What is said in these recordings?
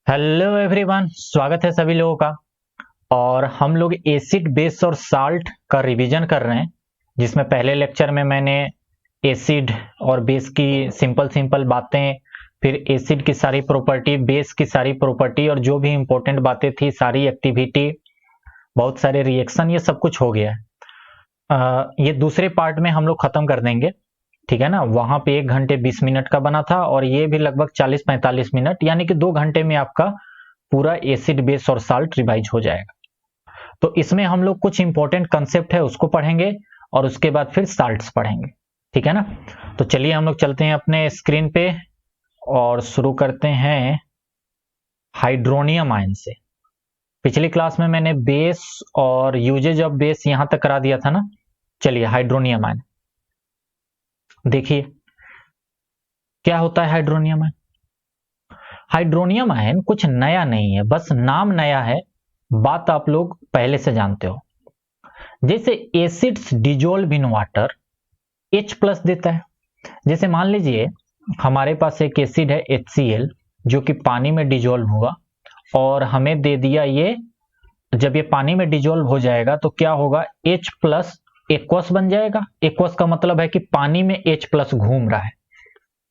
Hello everyone, स्वागत है सभी लोगों का। और हम लोग एसिड बेस और साल्ट का रिवीजन कर रहे हैं, जिसमें पहले लेक्चर में मैंने एसिड और बेस की सिंपल सिंपल बातें, फिर एसिड की सारी प्रॉपर्टी, बेस की सारी प्रॉपर्टी और जो भी इंपॉर्टेंट बातें थी, सारी एक्टिविटी, बहुत सारे रिएक्शन, ये सब कुछ हो गया है। ये दूसरे पार्ट में हम लोग खत्म कर देंगे, ठीक है ना। वहां पे 1 घंटे 20 मिनट का बना था और ये भी लगभग 40-45 मिनट, यानी कि 2 घंटे में आपका पूरा एसिड बेस और साल्ट रिवाइज हो जाएगा। तो इसमें हम लोग कुछ इंपॉर्टेंट कंसेप्ट है उसको पढ़ेंगे और उसके बाद फिर साल्ट्स पढ़ेंगे, ठीक है ना। तो चलिए हम लोग चलते हैं अपने स्क्रीन पे और शुरू करते हैं हाइड्रोनियम आयन से। पिछली क्लास में मैंने बेस और यूजेज ऑफ बेस यहां तक करा दिया था ना। चलिए हाइड्रोनियम आयन देखिए क्या होता है। हाइड्रोनियम आयन, हाइड्रोनियम आयन कुछ नया नहीं है, बस नाम नया है, बात आप लोग पहले से जानते हो। जैसे acids dissolve in water, H plus देता है। जैसे मान लीजिए हमारे पास एक एसिड है HCl, जो कि पानी में डिजोल्व हुआ और हमें दे दिया ये, जब ये पानी में डिजोल्व हो जाएगा तो क्या होगा, H प्लस एक्वस बन जाएगा। एक्वस का मतलब है कि पानी में H प्लस घूम रहा है,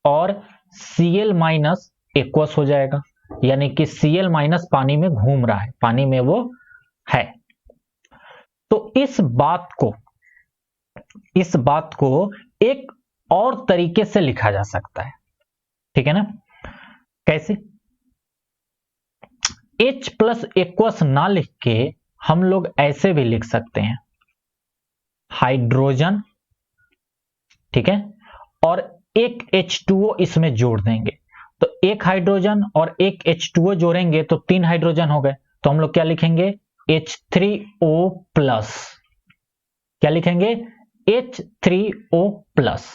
और Cl माइनस एक्वस हो जाएगा, यानी कि Cl माइनस पानी में घूम रहा है, पानी में वो है। तो इस बात को एक और तरीके से लिखा जा सकता है, ठीक है ना। कैसे? H प्लस एक्वस ना लिख के हम लोग ऐसे भी लिख सकते हैं, हाइड्रोजन, ठीक है, और एक H2O इसमें जोड़ देंगे। तो एक हाइड्रोजन और एक H2O जोड़ेंगे तो 3 हाइड्रोजन हो गए। तो हम लोग क्या लिखेंगे, H3O प्लस। क्या लिखेंगे, H3O प्लस।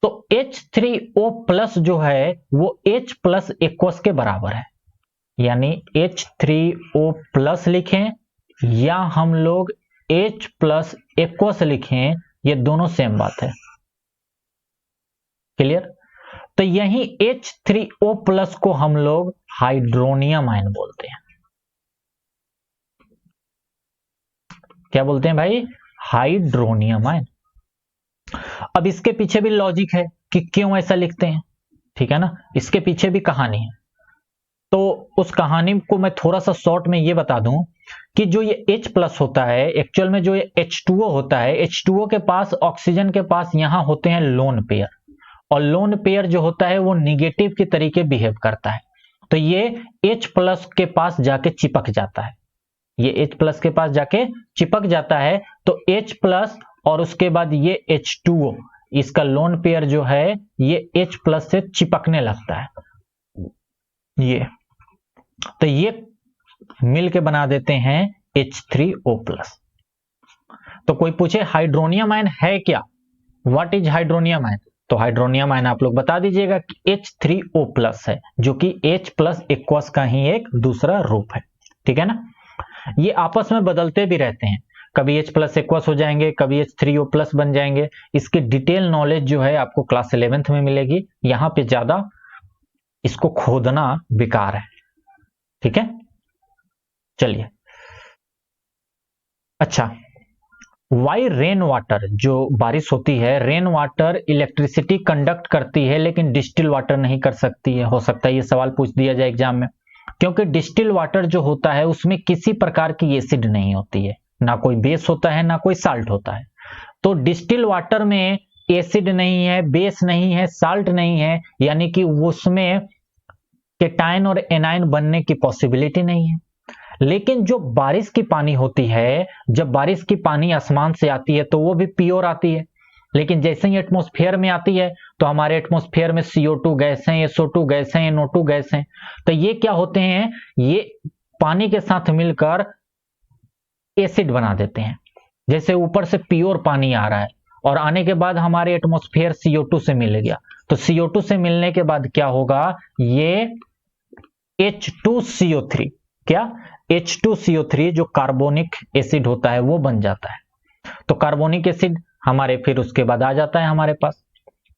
तो H3O प्लस जो है वो H प्लस एक्वस के बराबर है, यानी H3O प्लस लिखें या हम लोग H प्लस एक्वस लिखें, ये दोनों सेम बात है। क्लियर? तो यही H3O प्लस को हम लोग हाइड्रोनियम आयन बोलते हैं। क्या बोलते हैं भाई? Hydronium ion. अब इसके पीछे भी लॉजिक है कि क्यों ऐसा लिखते हैं, ठीक है ना। इसके पीछे भी कहानी है, तो उस कहानी को मैं थोड़ा सा शॉर्ट में ये बता दूं कि जो ये H प्लस होता है, एक्चुअल में जो ये H2O होता है, H2O के पास, ऑक्सीजन के पास यहां होते हैं लोन पेयर, और लोन पेयर जो होता है वो निगेटिव के तरीके बिहेव करता है। तो ये H प्लस के पास जाके चिपक जाता है, ये H प्लस के पास जाके चिपक जाता है। तो H प्लस और उसके बाद ये H2O, इसका लोन पेयर जो है ये H प्लस से चिपकने लगता है, ये तो ये मिल के बना देते हैं H3O प्लस। तो कोई पूछे हाइड्रोनियम आयन है क्या, व्हाट इज हाइड्रोनियम आयन, तो हाइड्रोनियम आयन आप लोग बता दीजिएगा कि H3O प्लस है, जो कि H प्लस एक्वस का ही एक दूसरा रूप है, ठीक है ना। ये आपस में बदलते भी रहते हैं, कभी H प्लस एक्वस हो जाएंगे, कभी H3O प्लस बन जाएंगे। इसकी डिटेल नॉलेज जो है आपको क्लास 11th में मिलेगी, यहां पे ज्यादा इसको खोदना बेकार है, ठीक है। चलिए, अच्छा, वाई रेन वाटर, जो बारिश होती है, रेन वाटर इलेक्ट्रिसिटी कंडक्ट करती है लेकिन डिस्टिल वाटर नहीं कर सकती है। हो सकता है ये सवाल पूछ दिया जाए एग्जाम में, क्योंकि डिस्टिल वाटर जो होता है उसमें किसी प्रकार की एसिड नहीं होती है, ना कोई बेस होता है ना कोई साल्ट होता है। तो डिस्टिल वाटर में एसिड नहीं है, बेस नहीं है, साल्ट नहीं है, यानी कि उसमें केटायन और एनायन बनने की पॉसिबिलिटी नहीं है। लेकिन जो बारिश की पानी होती है, जब बारिश की पानी आसमान से आती है तो वो भी प्योर आती है, लेकिन जैसे ही एटमॉस्फेयर में आती है तो हमारे एटमॉस्फेयर में CO2 गैस है, SO2 गैस है, NO2 गैस है। तो ये क्या होते हैं, ये पानी के साथ मिलकर एसिड बना देते हैं। जैसे ऊपर से प्योर पानी आ रहा है और आने के बाद हमारे एटमॉस्फेयर CO2 से मिल गया, तो CO2 से मिलने के बाद क्या होगा, ये H2CO3, क्या H2CO3 जो कार्बोनिक एसिड होता है वो बन जाता है। तो कार्बोनिक एसिड हमारे फिर उसके बाद आ जाता है हमारे पास।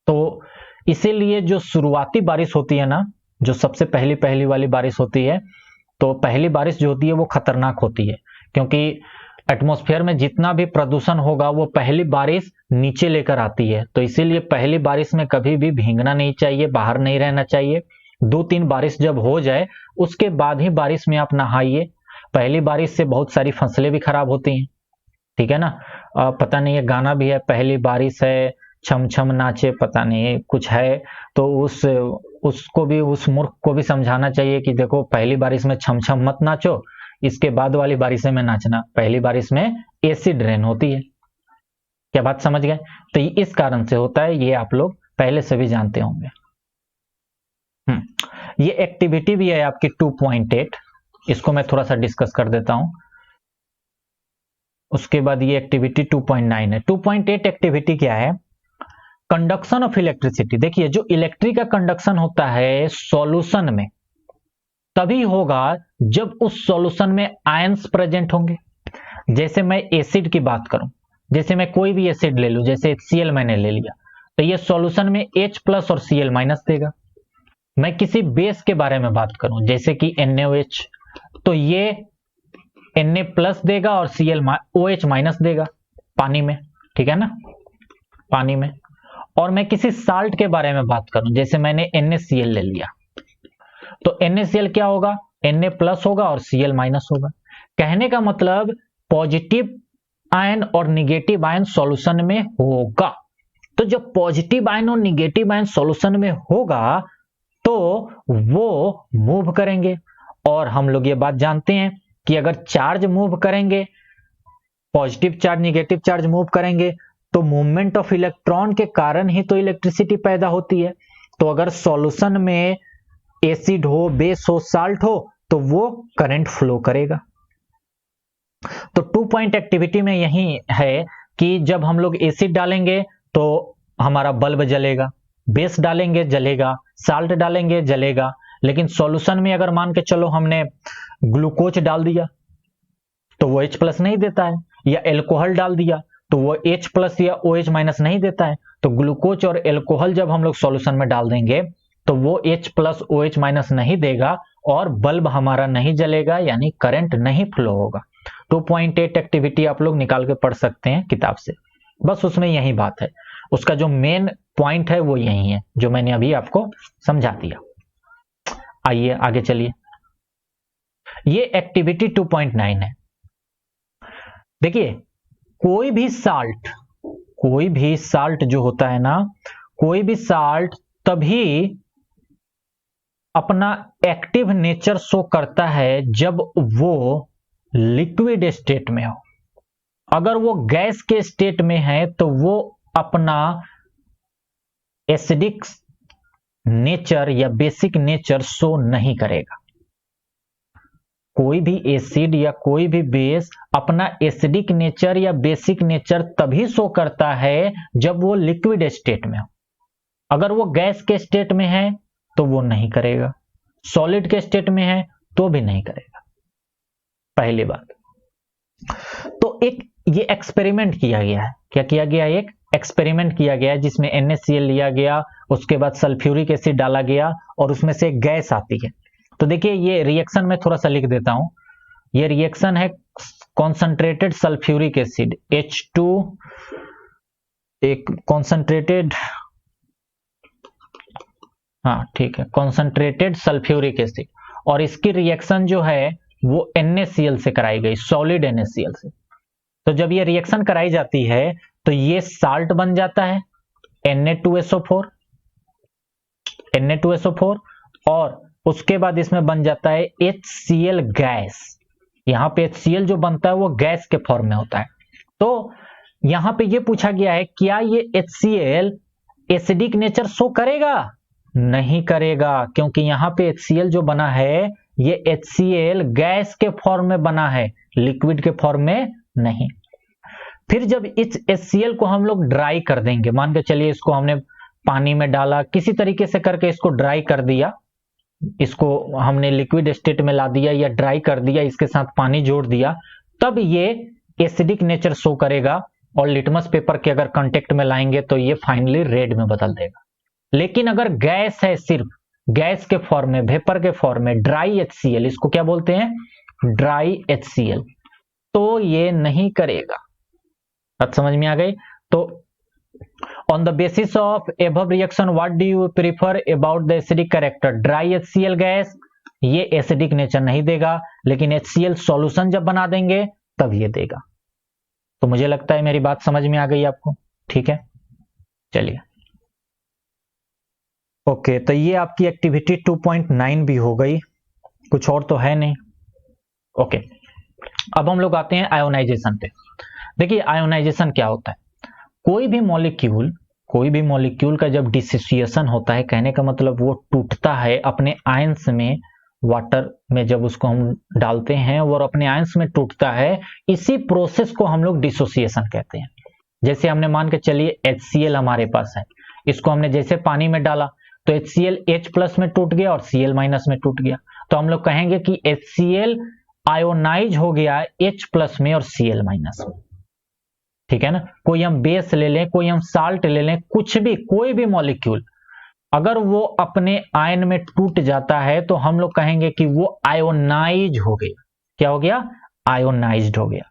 तो इसीलिए जो शुरुआती बारिश होती है ना, जो सबसे पहली पहली वाली बारिश होती है, तो पहली बारिश जो होती है वो खतरनाक होती है, क्योंकि एटमॉस्फेयर में जितना भी प्रदूषण होगा वो पहली बारिश नीचे लेकर आती है। तो इसीलिए पहली बारिश में कभी भी भीगना नहीं चाहिए, बाहर नहीं रहना चाहिए। 2-3 बारिश जब हो जाए उसके बाद ही बारिश में आप नहाइए। पहली बारिश से बहुत सारी फसलें भी खराब होती हैं, ठीक है ना। पता नहीं, ये गाना भी है, पहली बारिश है छम छम नाचे, पता नहीं कुछ है। तो उसको भी, उस मूर्ख को भी समझाना चाहिए कि देखो पहली बारिश में छम छम मत नाचो, इसके बाद वाली बारिश में नाचना। पहली बारिश में एसिड रेन होती है। क्या बात समझ गए? तो इस कारण से होता है, ये आप लोग पहले से भी जानते होंगे। ये एक्टिविटी भी है आपकी 2.8, इसको मैं थोड़ा सा डिस्कस कर देता हूं। उसके बाद ये एक्टिविटी 2.9 है। 2.8 एक्टिविटी क्या है? Conduction of electricity. देखिए, जो इलेक्ट्रिक का कंडक्शन होता है सॉल्यूशन में तभी होगा जब उस सॉल्यूशन में आयंस प्रेजेंट होंगे। जैसे मैं एसिड की बात करूं, जैसे मैं कोई भी एसिड ले लूं, जैसे HCl मैंने ले लिया, तो ये सॉल्यूशन में H प्लस और Cl- देगा। मैं किसी बेस के बारे में बात करूं, जैसे कि NaOH, तो ये Na प्लस देगा और OH माइनस देगा पानी में, ठीक है ना, पानी में। और मैं किसी साल्ट के बारे में बात करूं, जैसे मैंने NaCl ले लिया, तो NaCl क्या होगा? Na प्लस होगा और Cl माइनस होगा। कहने का मतलब पॉजिटिव आयन और निगेटिव आयन सॉल्यूशन में होगा। तो जब पॉजिटिव आयन और निगेटिव आयन सॉल्यूशन में होगा तो वो मूव करेंगे। और हम लोग ये बात जानते हैं कि अगर चार्ज मूव करेंगे, positive charge negative charge move करेंगे, तो मूवमेंट ऑफ इलेक्ट्रॉन के कारण ही तो इलेक्ट्रिसिटी पैदा होती है। तो अगर सॉल्यूशन में एसिड हो, बेस हो, साल्ट हो, तो वो करंट फ्लो करेगा। तो 2 पॉइंट एक्टिविटी में यही है कि जब हम लोग एसिड डालेंगे तो हमारा बल्ब जलेगा, बेस डालेंगे जलेगा, साल्ट डालेंगे जलेगा। लेकिन सॉल्यूशन में अगर मान के चलो हमने ग्लूकोज डाल दिया तो वो H प्लस नहीं देता है, या एल्कोहल डाल दिया तो वो H प्लस या OH माइनस नहीं देता है। तो ग्लूकोज और एल्कोहल जब हम लोग सॉल्यूशन में डाल देंगे तो वो H प्लस OH माइनस नहीं देगा और बल्ब हमारा नहीं जलेगा, यानी करंट नहीं फ्लो होगा। 2.8 एक्टिविटी आप लोग निकाल के पढ़ सकते हैं किताब से, बस उसमें यही बात है। उसका जो मेन पॉइंट है वो यही है जो मैंने अभी आपको समझा दिया। आइए आगे चलिए। ये एक्टिविटी 2.9 है। देखिए, कोई भी साल्ट जो होता है ना, कोई भी साल्ट तभी अपना एक्टिव नेचर शो करता है जब वो लिक्विड स्टेट में हो। अगर वो गैस के स्टेट में है तो वो अपना एसिडिक नेचर या बेसिक नेचर शो नहीं करेगा। कोई भी एसिड या कोई भी बेस अपना एसिडिक नेचर या बेसिक नेचर तभी शो करता है जब वो लिक्विड स्टेट में हो। अगर वो गैस के स्टेट में है तो वो नहीं करेगा, सॉलिड के स्टेट में है तो भी नहीं करेगा, पहली बात। तो एक ये एक्सपेरिमेंट किया गया है। क्या किया गया? एक एक्सपेरिमेंट किया गया है जिसमें NaCl लिया गया, उसके बाद सल्फ्यूरिक एसिड डाला गया और उसमें से एक गैस आती है। तो देखिए, ये रिएक्शन में थोड़ा सा लिख देता हूं। ये रिएक्शन है कॉन्सेंट्रेटेड सल्फ्यूरिक एसिड H2, एक कॉन्सेंट्रेटेड, हाँ ठीक है, कॉन्सेंट्रेटेड सल्फ्यूरिक एसिड, और इसकी रिएक्शन जो है वो NaCl से कराई गई, सॉलिड NaCl से। तो जब ये रिएक्शन कराई जाती है तो ये साल्ट बन जाता है Na2SO4, और उसके बाद इसमें बन जाता है HCl गैस। यहां पे HCl जो बनता है वो गैस के फॉर्म में होता है। तो यहां पे ये पूछा गया है, क्या ये HCl एसिडिक नेचर शो करेगा? नहीं करेगा, क्योंकि यहां पे HCl जो बना है ये HCl गैस के फॉर्म में बना है, लिक्विड के फॉर्म में नहीं। फिर जब इस HCl को हम लोग ड्राई कर देंगे, मान के चलिए इसको हमने पानी में डाला, किसी तरीके से करके इसको ड्राई कर दिया, इसको हमने लिक्विड स्टेट में ला दिया या ड्राई कर दिया, इसके साथ पानी जोड़ दिया, तब ये एसिडिक नेचर शो करेगा। और लिटमस पेपर के अगर कांटेक्ट में लाएंगे तो ये फाइनली रेड में बदल देगा। लेकिन अगर गैस है सिर्फ, गैस के फॉर्म में, वेपर के फॉर्म में, ड्राई HCl, इसको क्या बोलते हैं, ड्राई HCl, तो ये नहीं करेगा। बात समझ में आ गई। तो on the basis of above reaction what do you prefer about the acidic character, dry HCl gas ये एसिडिक नेचर नहीं देगा, लेकिन HCl सॉल्यूशन जब बना देंगे तब ये देगा। तो मुझे लगता है मेरी बात समझ में आ गई आपको, ठीक है। चलिए ओके, तो ये आपकी एक्टिविटी 2.9 भी हो गई, कुछ और तो है नहीं। ओके, अब हम लोग आते हैं आयोनाइजेशन पे। देखिए आयोनाइजेशन क्या होता है, कोई भी मॉलिक्यूल का जब डिसोसिएशन होता है, कहने का मतलब वो टूटता है अपने आयंस में, वाटर में जब उसको हम डालते हैं और अपने आयंस में टूटता है, इसी प्रोसेस को हम लोग डिसोसिएशन कहते हैं। जैसे हमने मान के चलिए HCl हमारे पास है, इसको हमने जैसे पानी में डाला तो HCl H+ में टूट गया और Cl- में टूट गया, तो हम लोग कहेंगे कि HCl आयोनाइज हो गया H+ में और Cl- में, ठीक है ना। कोई हम बेस ले लें, कोई हम साल्ट ले लें, कुछ भी, कोई भी मॉलिक्यूल अगर वो अपने आयन में टूट जाता है तो हम लोग कहेंगे कि वो आयोनाइज हो गया। क्या हो गया, आयोनाइज्ड हो गया।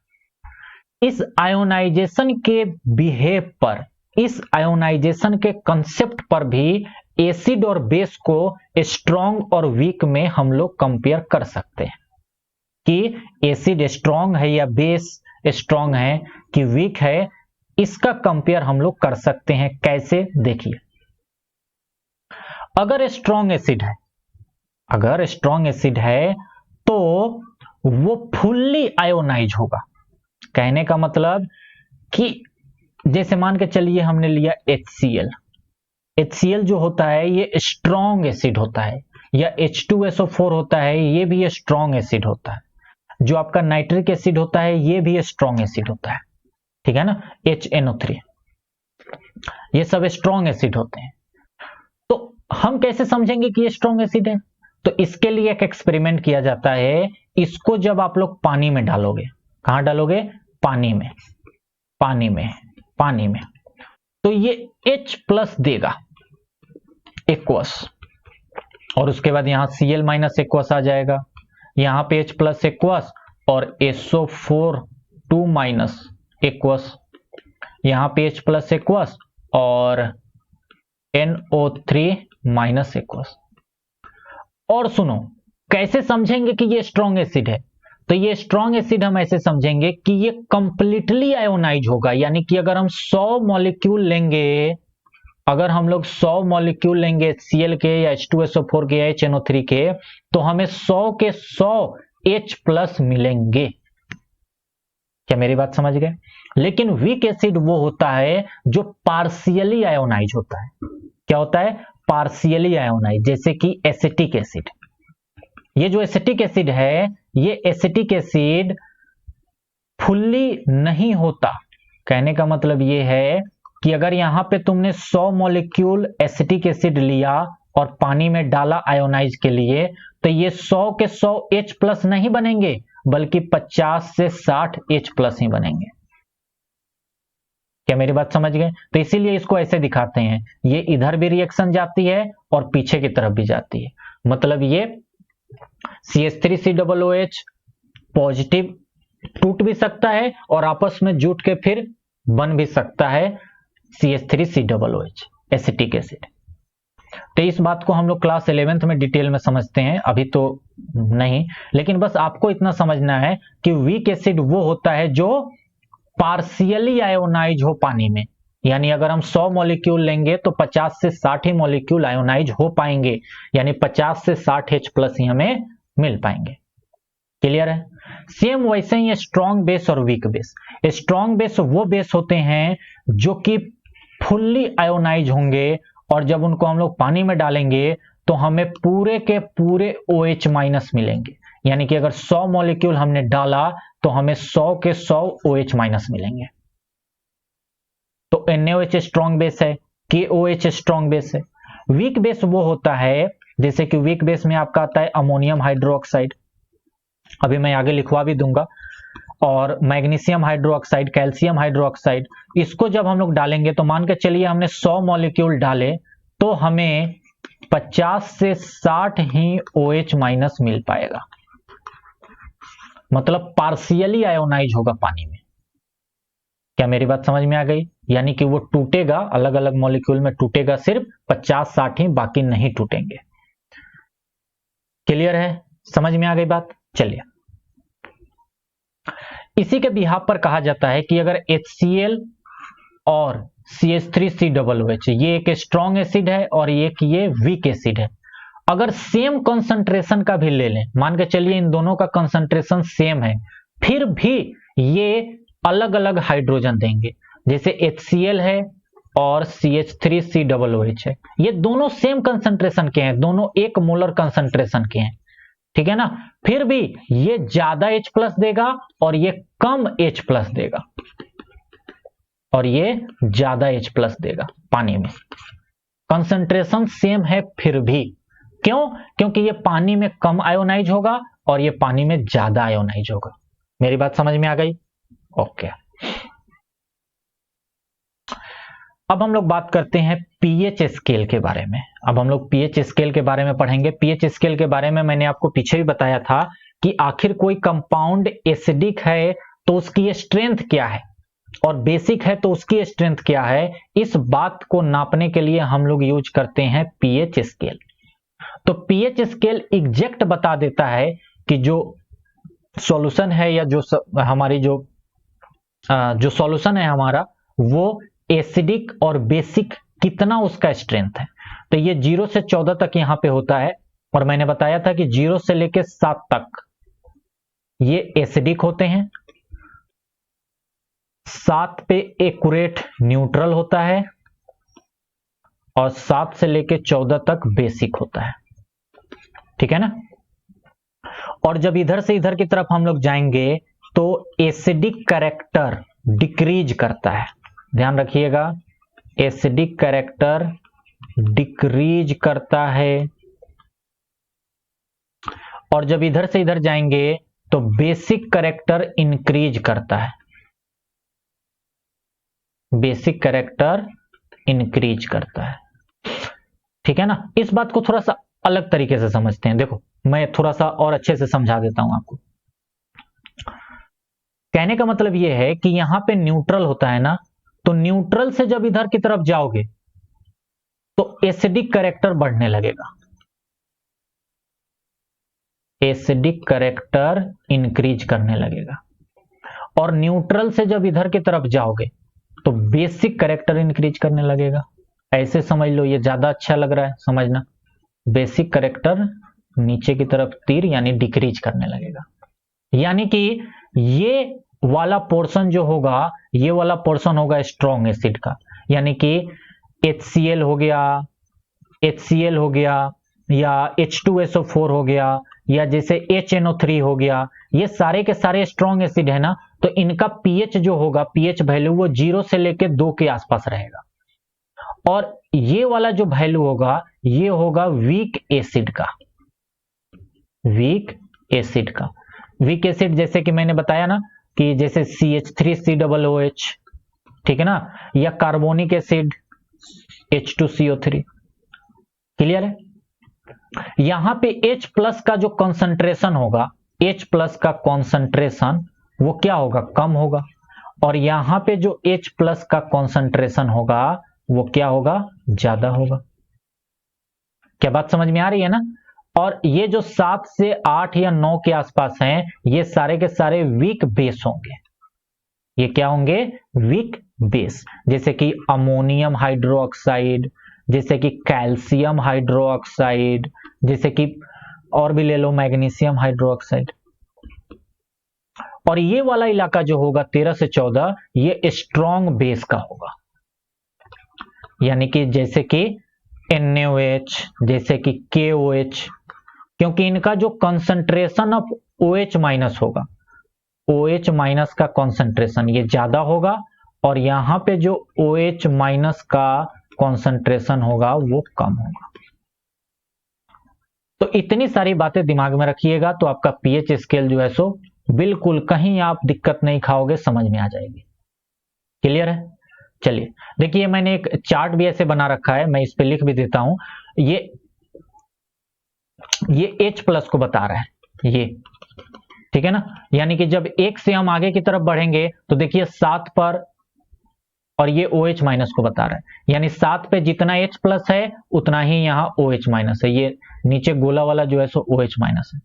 इस आयोनाइजेशन के बिहेव पर, इस आयोनाइजेशन के कंसेप्ट पर भी एसिड और बेस को स्ट्रॉन्ग और वीक में हम लोग कंपेयर कर सकते हैं कि एसिड स्ट्रॉन्ग है या बेस स्ट्रॉन्ग है कि वीक है, इसका कंपेयर हम लोग कर सकते हैं। कैसे, देखिए अगर स्ट्रॉन्ग एसिड है तो वो फुल्ली आयोनाइज होगा। कहने का मतलब कि जैसे मान के चलिए हमने लिया HCl जो होता है ये स्ट्रॉन्ग एसिड होता है, या H2SO4 होता है, ये भी स्ट्रॉन्ग एसिड होता है। जो आपका नाइट्रिक एसिड होता है ये भी स्ट्रॉन्ग एसिड होता है, ठीक है ना, HNO3, ये सब स्ट्रॉन्ग एसिड होते हैं। तो हम कैसे समझेंगे कि ये स्ट्रॉन्ग एसिड है, तो इसके लिए एक एक्सपेरिमेंट किया जाता है। इसको जब आप लोग पानी में डालोगे, कहां डालोगे, पानी में, तो ये H+ देगा एक्वस, और उसके बाद यहां Cl- एक्वस आ जाएगा, यहां पे H+ एक्वस और SO4 2- एक्वस, यहां पे H+ एक्वस और NO3- एक्वस। और सुनो, कैसे समझेंगे कि ये स्ट्रॉन्ग एसिड है, तो ये स्ट्रॉन्ग एसिड हम ऐसे समझेंगे कि ये कंप्लीटली आयोनाइज होगा। यानी कि अगर हम 100 मॉलिक्यूल लेंगे, अगर हम लोग 100 मॉलिक्यूल लेंगे HCl के या H2SO4 के या HNO3 के, तो हमें 100 के 100 H+ मिलेंगे। क्या मेरी बात समझ गए। लेकिन वीक एसिड वो होता है जो पार्शियली आयोनाइज होता है। क्या होता है, पार्शियली आयोनाइज, जैसे कि एसिटिक एसिड। ये जो एसिटिक एसिड है, ये एसिटिक एसिड फुल्ली नहीं होता। कहने का मतलब ये है कि अगर यहां पे तुमने 100 मॉलिक्यूल एसिटिक एसिड लिया और पानी में डाला आयोनाइज के लिए, तो ये 100 के 100 H+ नहीं बनेंगे, बल्कि 50 से 60 H+ ही बनेंगे। क्या मेरी बात समझ गए। तो इसीलिए इसको ऐसे दिखाते हैं, ये इधर भी रिएक्शन जाती है और पीछे की तरफ भी जाती है। मतलब ये CH3COOH पॉजिटिव टूट भी सकता है और आपस में जुट के फिर बन भी सकता है CH3COOH एसिटिक एसिड। तो इस बात को हम लोग क्लास 11th में डिटेल में समझते हैं, अभी तो नहीं, लेकिन बस आपको इतना समझना है कि वीक एसिड वो होता है जो पार्शियली आयोनाइज हो पानी में। यानी अगर हम 100 मॉलिक्यूल लेंगे तो 50 से 60 ही मॉलिक्यूल आयोनाइज हो पाएंगे, यानी 50 से 60 H+ ही हमें मिल पाएंगे। क्लियर है। सेम वैसे ही स्ट्रॉन्ग बेस और वीक बेस। स्ट्रॉन्ग बेस वो बेस होते हैं जो कि फुल्ली आयोनाइज होंगे, और जब उनको हम लोग पानी में डालेंगे तो हमें पूरे के पूरे OH- मिलेंगे। यानी कि अगर 100 मॉलिक्यूल हमने डाला तो हमें 100 के 100 OH- मिलेंगे। तो NaOH स्ट्रॉन्ग बेस है, KOH स्ट्रॉन्ग बेस है। वीक बेस वो होता है, जैसे कि वीक बेस में आपका आता है अमोनियम हाइड्रोक्साइड, अभी मैं आगे लिखवा भी दूंगा, और मैग्नीशियम हाइड्रोक्साइड, कैल्शियम हाइड्रोक्साइड। इसको जब हम लोग डालेंगे तो मान के चलिए हमने 100 मॉलिक्यूल डाले तो हमें 50 से 60 ही OH माइनस मिल पाएगा, मतलब पार्शियली आयोनाइज होगा पानी में। क्या मेरी बात समझ में आ गई? यानी कि वो टूटेगा, अलग अलग मॉलिक्यूल में टूटेगा सिर्फ 50-60 ही, बाकी नहीं टूटेंगे। क्लियर है? समझ में आ गई बात? चलिए, इसी के बिहाफ पर कहा जाता है कि अगर HCl और CH3COOH ये एक स्ट्रॉन्ग एसिड है और एक ये वीक एसिड है, अगर सेम कंसंट्रेशन का भी ले लें, मान के चलिए इन दोनों का कंसंट्रेशन सेम है, फिर भी ये अलग अलग हाइड्रोजन देंगे। जैसे HCl है और CH3COOH है, ये दोनों सेम कंसंट्रेशन के हैं, दोनों 1 मोलर कंसंट्रेशन के हैं, ठीक है ना? फिर भी ये ज्यादा H प्लस देगा और ये कम H प्लस देगा, और ये ज्यादा H प्लस देगा पानी में। कंसंट्रेशन सेम है फिर भी, क्यों? क्योंकि ये पानी में कम आयोनाइज होगा और ये पानी में ज्यादा आयोनाइज होगा। मेरी बात समझ में आ गई? ओके। अब हम लोग बात करते हैं पीएच स्केल के बारे में। अब हम लोग पीएच स्केल के बारे में पढ़ेंगे। पीएच स्केल के बारे में मैंने आपको पीछे भी बताया था कि आखिर कोई कंपाउंड एसिडिक है तो उसकी स्ट्रेंथ क्या है और बेसिक है तो उसकी स्ट्रेंथ क्या है, इस बात को नापने के लिए हम लोग यूज करते हैं पीएच स्केल। तो पीएच स्केल एग्जैक्ट बता देता है कि जो सॉल्यूशन है या जो हमारी जो सॉल्यूशन है हमारा, वो एसिडिक और बेसिक कितना उसका स्ट्रेंथ है। तो ये 0 से 14 तक यहां पे होता है, और मैंने बताया था कि 0 से लेके 7 तक ये एसिडिक होते हैं, 7 पे एक्यूरेट न्यूट्रल होता है और 7 से लेके 14 तक बेसिक होता है, ठीक है ना? और जब इधर से इधर की तरफ हम लोग जाएंगे तो एसिडिक कैरेक्टर डिक्रीज करता है, ध्यान रखिएगा, एसिडिक कैरेक्टर डिक्रीज करता है। और जब इधर से इधर जाएंगे तो बेसिक कैरेक्टर इंक्रीज करता है, बेसिक कैरेक्टर इंक्रीज करता है, ठीक है ना? इस बात को थोड़ा सा अलग तरीके से समझते हैं। देखो, मैं थोड़ा सा और अच्छे से समझा देता हूं आपको। कहने का मतलब यह है कि यहां पे न्यूट्रल होता है ना, तो न्यूट्रल से जब इधर की तरफ जाओगे तो एसिडिक कैरेक्टर बढ़ने लगेगा, एसिडिक कैरेक्टर इंक्रीज करने लगेगा। और न्यूट्रल से जब इधर की तरफ जाओगे तो बेसिक कैरेक्टर इंक्रीज करने लगेगा। ऐसे समझ लो, ये ज्यादा अच्छा लग रहा है समझना। बेसिक कैरेक्टर नीचे की तरफ तीर यानी डिक्रीज करने लगेगा, यानी कि ये वाला पोर्शन जो होगा, ये वाला पोर्शन होगा स्ट्रॉन्ग एसिड का, यानी कि HCl हो गया, HCl हो गया, या H2SO4 हो गया, या जैसे HNO3 हो गया, ये सारे के सारे स्ट्रॉन्ग एसिड है ना, तो इनका पीएच जो होगा, पीएच वैल्यू वो 0 से लेके 2 के आसपास रहेगा। और ये वाला जो वैल्यू होगा, ये होगा वीक एसिड का, वीक एसिड का। वीक एसिड जैसे कि मैंने बताया ना कि जैसे CH3COOH, ठीक है ना, या कार्बोनिक एसिड H2CO3। क्लियर है? यहां पे H प्लस का जो कंसंट्रेशन होगा, H प्लस का कंसंट्रेशन वो क्या होगा? कम होगा। और यहां पे जो H प्लस का कंसंट्रेशन होगा वो क्या होगा? ज्यादा होगा। क्या बात समझ में आ रही है ना? और ये जो 7 से 8 या 9 के आसपास हैं, ये सारे के सारे वीक बेस होंगे। ये क्या होंगे? वीक बेस, जैसे कि अमोनियम हाइड्रोक्साइड, जैसे कि कैल्शियम हाइड्रोक्साइड, जैसे कि और भी ले लो मैग्नीशियम हाइड्रोक्साइड। और ये वाला इलाका जो होगा 13 से 14, ये स्ट्रॉन्ग बेस का होगा, यानी कि जैसे कि NaOH, जैसे कि KOH, क्योंकि इनका जो कंसंट्रेशन ऑफ OH माइनस होगा, OH माइनस का कंसंट्रेशन ये ज्यादा होगा, और यहां पे जो OH माइनस का कंसंट्रेशन होगा वो कम होगा। तो इतनी सारी बातें दिमाग में रखिएगा, तो आपका पीएच स्केल जो है सो बिल्कुल कहीं आप दिक्कत नहीं खाओगे, समझ में आ जाएगी। क्लियर है? चलिए देखिए, मैंने एक चार्ट भी ऐसे बना रखा है, मैं इस पे लिख भी देता हूं। ये H प्लस को बता रहा है ये, ठीक है ना। यानी कि जब 1 से हम आगे की तरफ बढ़ेंगे तो देखिए 7 पर, और ये OH माइनस को बता रहा है, यानी 7 पे जितना H प्लस है उतना ही यहाँ OH माइनस है। ये नीचे गोला वाला जो है सो OH माइनस है।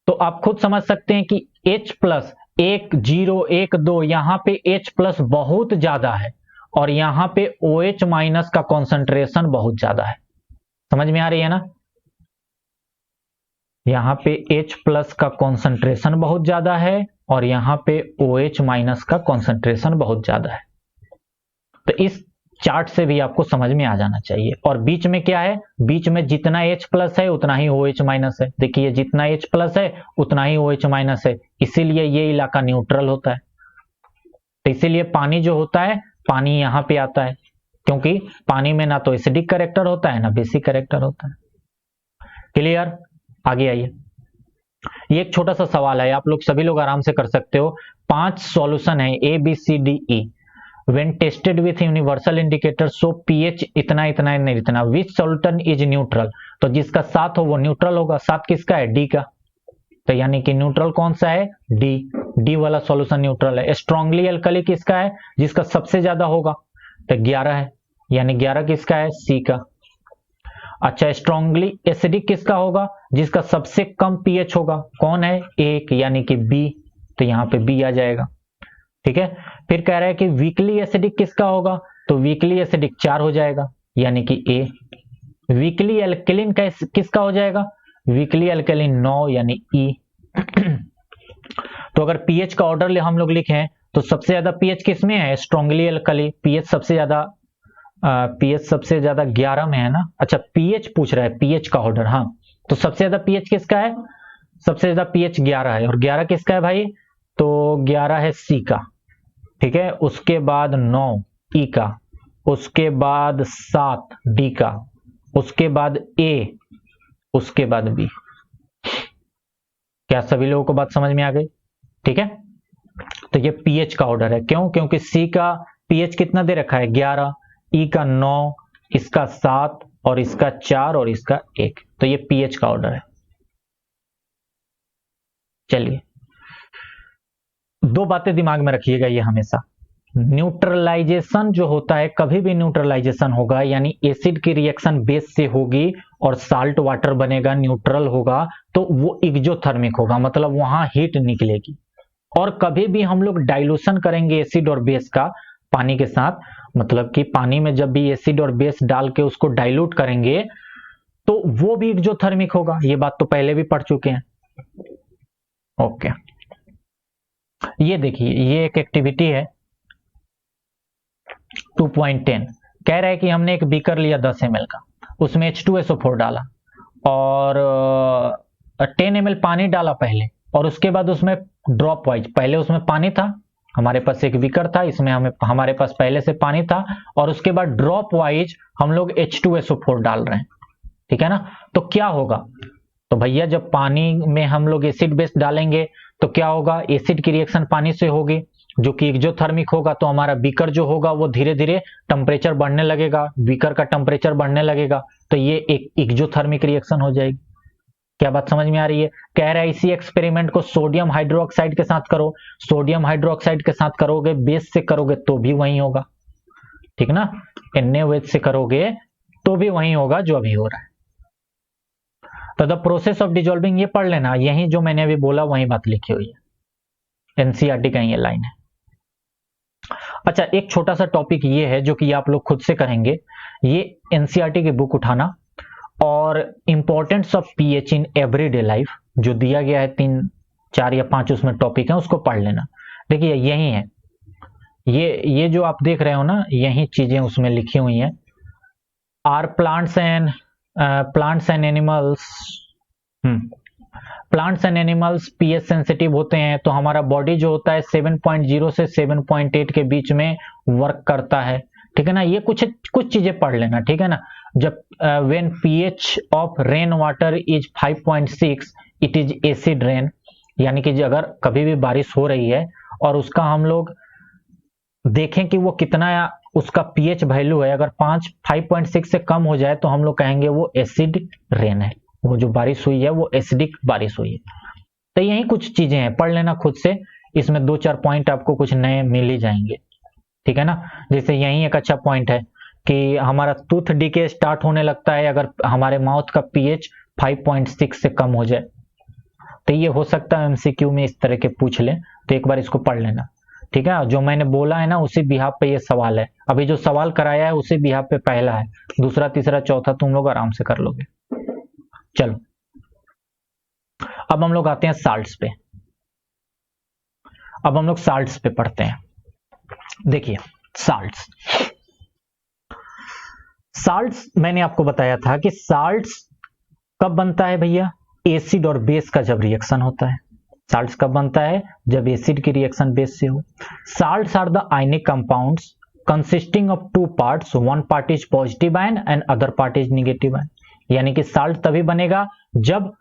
तो आप खुद समझ सकते हैं कि H प्लस 1 0 1 2, यहां पे H प्लस बहुत ज्यादा है और यहां पे OH माइनस का कॉन्सेंट्रेशन बहुत ज्यादा है। समझ में आ रही है ना। यहां पे H प्लस का कॉन्सेंट्रेशन बहुत ज्यादा है और यहां पे OH माइनस का कॉन्सेंट्रेशन बहुत ज्यादा है। तो इस चार्ट से भी आपको समझ में आ जाना चाहिए। और बीच में क्या है, बीच में जितना H प्लस है उतना ही OH माइनस है। देखिए जितना H प्लस है उतना ही OH माइनस है, इसीलिए ये इलाका न्यूट्रल होता है। तो इसीलिए पानी जो होता है, पानी यहाँ पे आता है, क्योंकि पानी में ना तो एसिडिक कैरेक्टर होता है ना बेसिक कैरेक्टर होता है। क्लियर। आगे आइए, ये एक छोटा सा सवाल है, आप लोग सभी लोग आराम से कर सकते हो। 5 सॉल्यूशन है ABCDE, when tested with universal indicator so pH इतना इतना नहीं इतना, which solution is neutral। तो जिसका 7 हो वो न्यूट्रल होगा। 7 किसका है, D का। तो यानी कि न्यूट्रल कौन सा है, D वाला सॉल्यूशन न्यूट्रल है। स्ट्रांगली अल्कली किसका है, जिसका सबसे ज्यादा होगा, तो 11 है, यानी 11 किसका है, C का। अच्छा, स्ट्रांगली एसिडिक किसका होगा, जिसका सबसे कम pH होगा, कौन है, 1, यानी कि B। तो यहाँ पे B आ जाएगा, ठीक है। फिर कह रहा है कि वीकली एसिडिक किसका होगा, तो वीकली एसिडिक 4 हो जाएगा, यानी कि A। वीकली एल्कलिन किसका हो जाएगा, वीकली एल्कलिन 9, यानी E। तो अगर pH का ऑर्डर हम लोग लिखें तो सबसे ज्यादा pH किस में है, स्ट्रांगली एल्कली। pH सबसे ज्यादा 11 में है ना। अच्छा, pH पूछ रहा है, pH का ऑर्डर, हाँ। तो सबसे ज्यादा pH किसका है, सबसे ज्यादा pH 11 है, और 11 किसका है भाई, तो 11 है C का, ठीक है। उसके बाद 9 E का, उसके बाद 7 D का, उसके बाद A, उसके बाद B। क्या सभी लोगों को बात समझ में आ गई, ठीक है। तो ये pH का ऑर्डर है, क्यों, क्योंकि C का pH कितना दे रखा है, 11, E का 9, इसका 7 और इसका 4 और इसका 1। तो ये pH का ऑर्डर है। चलिए, दो बातें दिमाग में रखिएगा ये हमेशा। न्यूट्रलाइजेशन जो होता है, कभी भी न्यूट्रलाइजेशन होगा, यानी एसिड की रिएक्शन बेस से होगी और साल्ट वाटर बनेगा, न्यूट्रल होगा, तो वो एक्जोथर्मिक होगा, मतलब वहां हीट निकलेगी। और कभी भी हम लोग डाइल्यूशन करेंगे एसिड और बेस का पानी के साथ, मतलब कि पानी में जब भी एसिड और बेस डाल के उसको डाइल्यूट करेंगे तो वो भी एक्जोथर्मिक होगा। ये बात तो पहले भी पढ़ चुके हैं। ओके, ये देखिए, ये एक एक्टिविटी है 2.10। कह रहा है कि हमने एक बीकर लिया 10 ml का, उसमें H2SO4 डाला और 10 ml पानी डाला पहले, और उसके बाद उसमें ड्रॉप वाइज, पहले उसमें पानी था, हमारे पास एक बीकर था, इसमें हमारे पास पहले से पानी था, और उसके बाद ड्रॉप वाइज हम लोग H2SO4 डाल रहे हैं, ठीक है ना। तो क्या होगा, तो भैया जब पानी में हम लोग एसिड बेस डालेंगे तो क्या होगा, एसिड की रिएक्शन पानी से होगी जो कि एक्जोथर्मिक होगा। तो हमारा बीकर जो होगा वो धीरे धीरे टेम्परेचर बढ़ने लगेगा, बीकर का टेम्परेचर बढ़ने लगेगा, तो ये एक एक्जोथर्मिक रिएक्शन हो जाएगी। क्या बात समझ में आ रही है। कह रहा है इसी एक्सपेरिमेंट को सोडियम हाइड्रोक्साइड के साथ करो, सोडियम हाइड्रोक्साइड के साथ करोगे, बेस से करोगे तो भी वही होगा, ठीक ना। NaOH से करोगे तो भी वही होगा जो अभी हो रहा है। तो द प्रोसेस ऑफ डिजोल्विंग, ये पढ़ लेना, यही जो मैंने अभी बोला वही बात लिखी हुई है, NCERT का ये लाइन है। अच्छा, एक छोटा सा टॉपिक ये है जो कि आप लोग खुद से करेंगे, ये NCERT की बुक उठाना और importance of pH in everyday life जो दिया गया है, 3 4 या 5 उसमें टॉपिक है, उसको पढ़ लेना। देखिए यही है, ये जो आप देख रहे हो ना, यही चीजें उसमें लिखी हुई हैं। Are plants and animals, plants and animals pH sensitive होते हैं, तो हमारा बॉडी जो होता है 7.0 से 7.8 के बीच में वर्क करता है, ठीक है ना। ये कुछ चीजें पढ़ लेना, ठीक है ना। जब when pH of rain water is 5.6 it is acid rain, यानी कि अगर कभी भी बारिश हो रही है और उसका हम लोग देखें कि वो कितना उसका पीएच वैल्यू है। अगर 5.6 से कम हो जाए तो हम लोग कहेंगे वो एसिड रेन है, वो जो बारिश हुई है वो एसिडिक बारिश हुई है। तो यही कुछ चीजें हैं, पढ़ लेना खुद से, इसमें 2-4 पॉइंट आपको कुछ नए मिल ही जाएंगे, ठीक है ना। जैसे यही एक अच्छा पॉइंट है कि हमारा टूथ डीके स्टार्ट होने लगता है अगर हमारे माउथ का पीएच 5.6 से कम हो जाए। तो ये हो सकता है एमसीक्यू में इस तरह के पूछ ले, तो एक बार इसको पढ़ लेना, ठीक है। जो मैंने बोला है ना उसी बिहाफ पे ये सवाल है, अभी जो सवाल कराया है उसी बिहाफ पे पहला है, दूसरा तीसरा चौथा तुम लोग आराम से कर लोगे। चलो अब हम लोग आते हैं साल्ट्स पे। अब हम लोग साल्ट्स पे पढ़ते हैं। देखिए साल्ट्स, साल्ट्स मैंने आपको बताया था कि साल्ट्स कब बनता है भैया, एसिड और बेस का जब रिएक्शन होता है। साल्ट्स कब बनता है, जब एसिड की रिएक्शन बेस से हो। Salts are the ionic compounds consisting of two parts, one part is positive ion and other part is negative ion. यानी कि साल्ट तभी बनेगा जब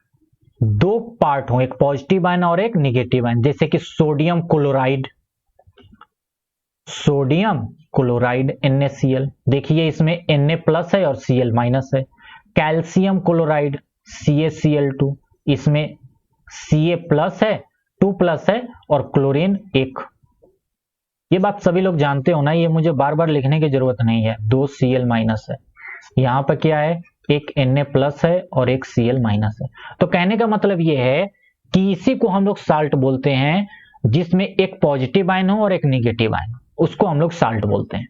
दो पार्ट हो, एक पॉजिटिव आयन और एक निगेटिव आयन। जैसे कि sodium chloride, sodium chloride NaCl, देखिए इसमें Na प्लस है और Cl माइनस है। कैल्शियम क्लोराइड CaCl2, इसमें Ca प्लस है, 2 प्लस है और क्लोरीन 1। ये बात सभी लोग जानते हो ना, ये मुझे बार बार लिखने की जरूरत नहीं है। 2 Cl माइनस है, यहाँ पर क्या है, एक Na प्लस है और एक Cl माइनस है। तो कहने का मतलब ये है कि इसी को हम लोग साल्ट बोलते हैं, जिसमें एक पॉजिटिव आयन हो और एक निगेटिव आयन, उसको हम लोग साल्ट बोलते हैं।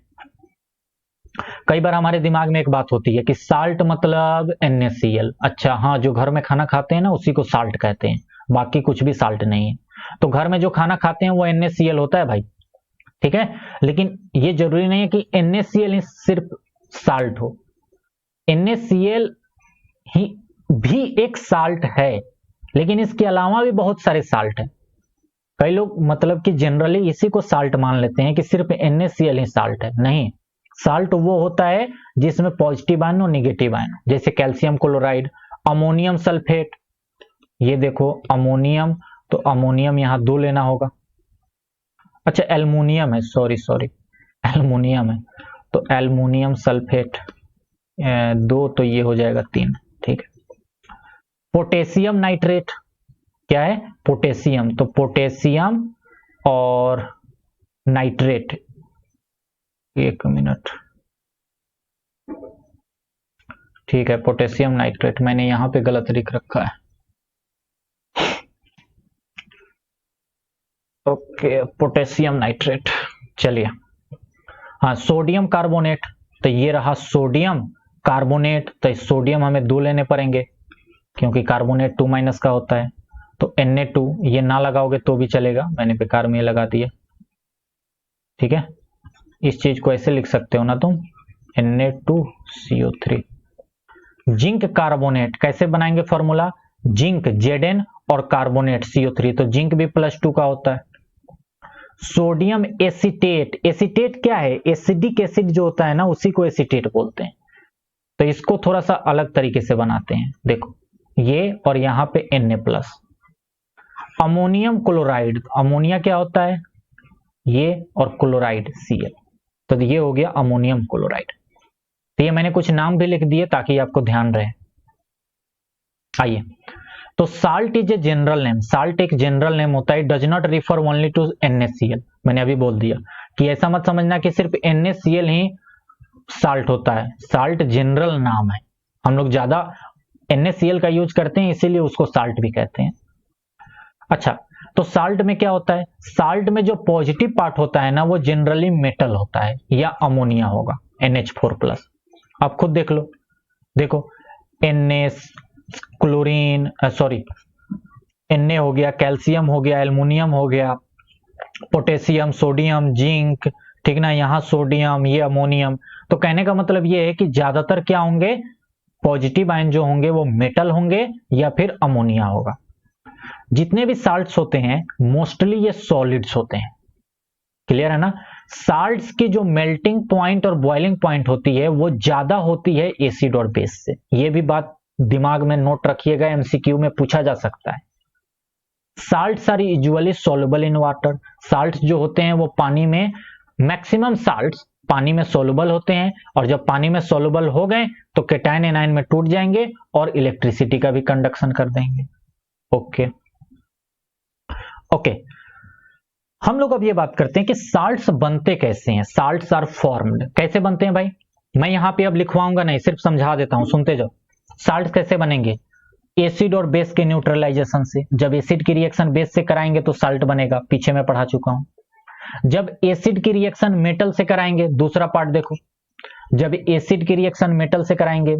कई बार हमारे दिमाग में एक बात होती है कि साल्ट मतलब NaCl। अच्छा हाँ, जो घर में खाना खाते हैं ना उसी को साल्ट कहते हैं, बाकी कुछ भी साल्ट नहीं है। तो घर में जो खाना खाते हैं वो NaCl होता है भाई, ठीक है। लेकिन ये जरूरी नहीं है कि NaCl ही सिर्फ साल्ट हो, NaCl ही भी एक साल्ट है, लेकिन इसके अलावा भी बहुत सारे साल्ट हैं। कई लोग मतलब कि जनरली इसी को साल्ट मान लेते हैं कि सिर्फ NaCl ही साल्ट है। नहीं, साल्ट वो होता है जिसमें पॉजिटिव आयन और निगेटिव आयन, जैसे कैल्शियम क्लोराइड, अमोनियम सल्फेट। ये देखो अमोनियम, तो अमोनियम यहां 2 लेना होगा। अच्छा एल्युमिनियम है, सॉरी एल्युमिनियम है, तो एल्युमिनियम सल्फेट 2, तो ये हो जाएगा 3, ठीक है। पोटेशियम नाइट्रेट क्या है, पोटेशियम, तो पोटेशियम और नाइट्रेट, 1 मिनट, ठीक है। पोटेशियम नाइट्रेट मैंने यहां पे गलत लिख रखा है, ओके पोटेशियम नाइट्रेट। चलिए हाँ, सोडियम कार्बोनेट, तो ये रहा सोडियम कार्बोनेट, तो सोडियम हमें 2 लेने पड़ेंगे क्योंकि कार्बोनेट 2 माइनस का होता है। तो Na2, ये ना लगाओगे तो भी चलेगा, मैंने बेकार में लगा दिया, ठीक है। इस चीज को ऐसे लिख सकते हो ना तुम, Na2CO3। जिंक कार्बोनेट कैसे बनाएंगे फॉर्मूला, जिंक Zn और कार्बोनेट CO3, तो जिंक भी +2 का होता है। सोडियम एसीटेट, एसीटेट क्या है, एसिडिक एसिड जो होता है ना उसी को एसीटेट बोलते हैं। तो इसको थोड़ा सा अलग तरीके से बनाते हैं, देखो ये और यहां पे Na+। अमोनियम क्लोराइड, अमोनिया क्या होता है, ये और क्लोराइड Cl, तो ये हो गया अमोनियम क्लोराइड। तो ये मैंने कुछ नाम भी लिख दिए ताकि आपको ध्यान रहे। आइए, तो salt is a general name, salt एक जनरल नेम होता है, does not refer only to NaCl। मैंने अभी बोल दिया कि ऐसा मत समझना कि सिर्फ NaCl ही साल्ट होता है, साल्ट जनरल नाम है। हम लोग ज्यादा NaCl का यूज करते हैं इसीलिए उसको साल्ट भी कहते हैं। अच्छा, तो साल्ट में क्या होता है, साल्ट में जो पॉजिटिव पार्ट होता है ना वो जनरली मेटल होता है या अमोनिया होगा, NH4+। आप खुद देख लो, देखो Na क्लोरीन, सॉरी Na हो गया, कैल्शियम हो गया, एल्युमिनियम हो गया, पोटेशियम, सोडियम, जिंक, ठीक ना, यहाँ सोडियम, ये अमोनियम। तो कहने का मतलब ये है कि ज्यादातर क्या होंगे, पॉजिटिव आयन जो होंगे वो मेटल होंगे या फिर अमोनिया होगा। जितने भी साल्ट्स होते हैं मोस्टली ये सॉलिड्स होते हैं, क्लियर है ना। साल्ट्स की जो मेल्टिंग पॉइंट और बॉइलिंग पॉइंट होती है वो ज्यादा होती है एसिड और बेस से। ये भी बात दिमाग में नोट रखिएगा, एमसीक्यू में पूछा जा सकता है। Salts are usually soluble in water, salts जो होते हैं वो पानी में मैक्सिमम साल्ट्स पानी में सोलुबल होते हैं, और जब पानी में सोलुबल हो गए तो केटायन एनायन में टूट जाएंगे और इलेक्ट्रिसिटी का भी कंडक्शन कर देंगे। ओके ओके, हम लोग अब ये बात करते हैं कि साल्ट्स बनते कैसे हैं। साल्ट्स आर फॉर्म्ड, कैसे बनते हैं भाई? मैं यहां पे अब लिखवाऊंगा नहीं, सिर्फ समझा देता हूं, सुनते जाओ। साल्ट्स कैसे बनेंगे? एसिड और बेस के न्यूट्रलाइजेशन से। जब एसिड की रिएक्शन बेस से कराएंगे तो साल्ट बनेगा, पीछे मैं पढ़ा चुका हूं। जब एसिड की रिएक्शन मेटल से कराएंगे, दूसरा पार्ट देखो, जब एसिड की रिएक्शन मेटल से कराएंगे,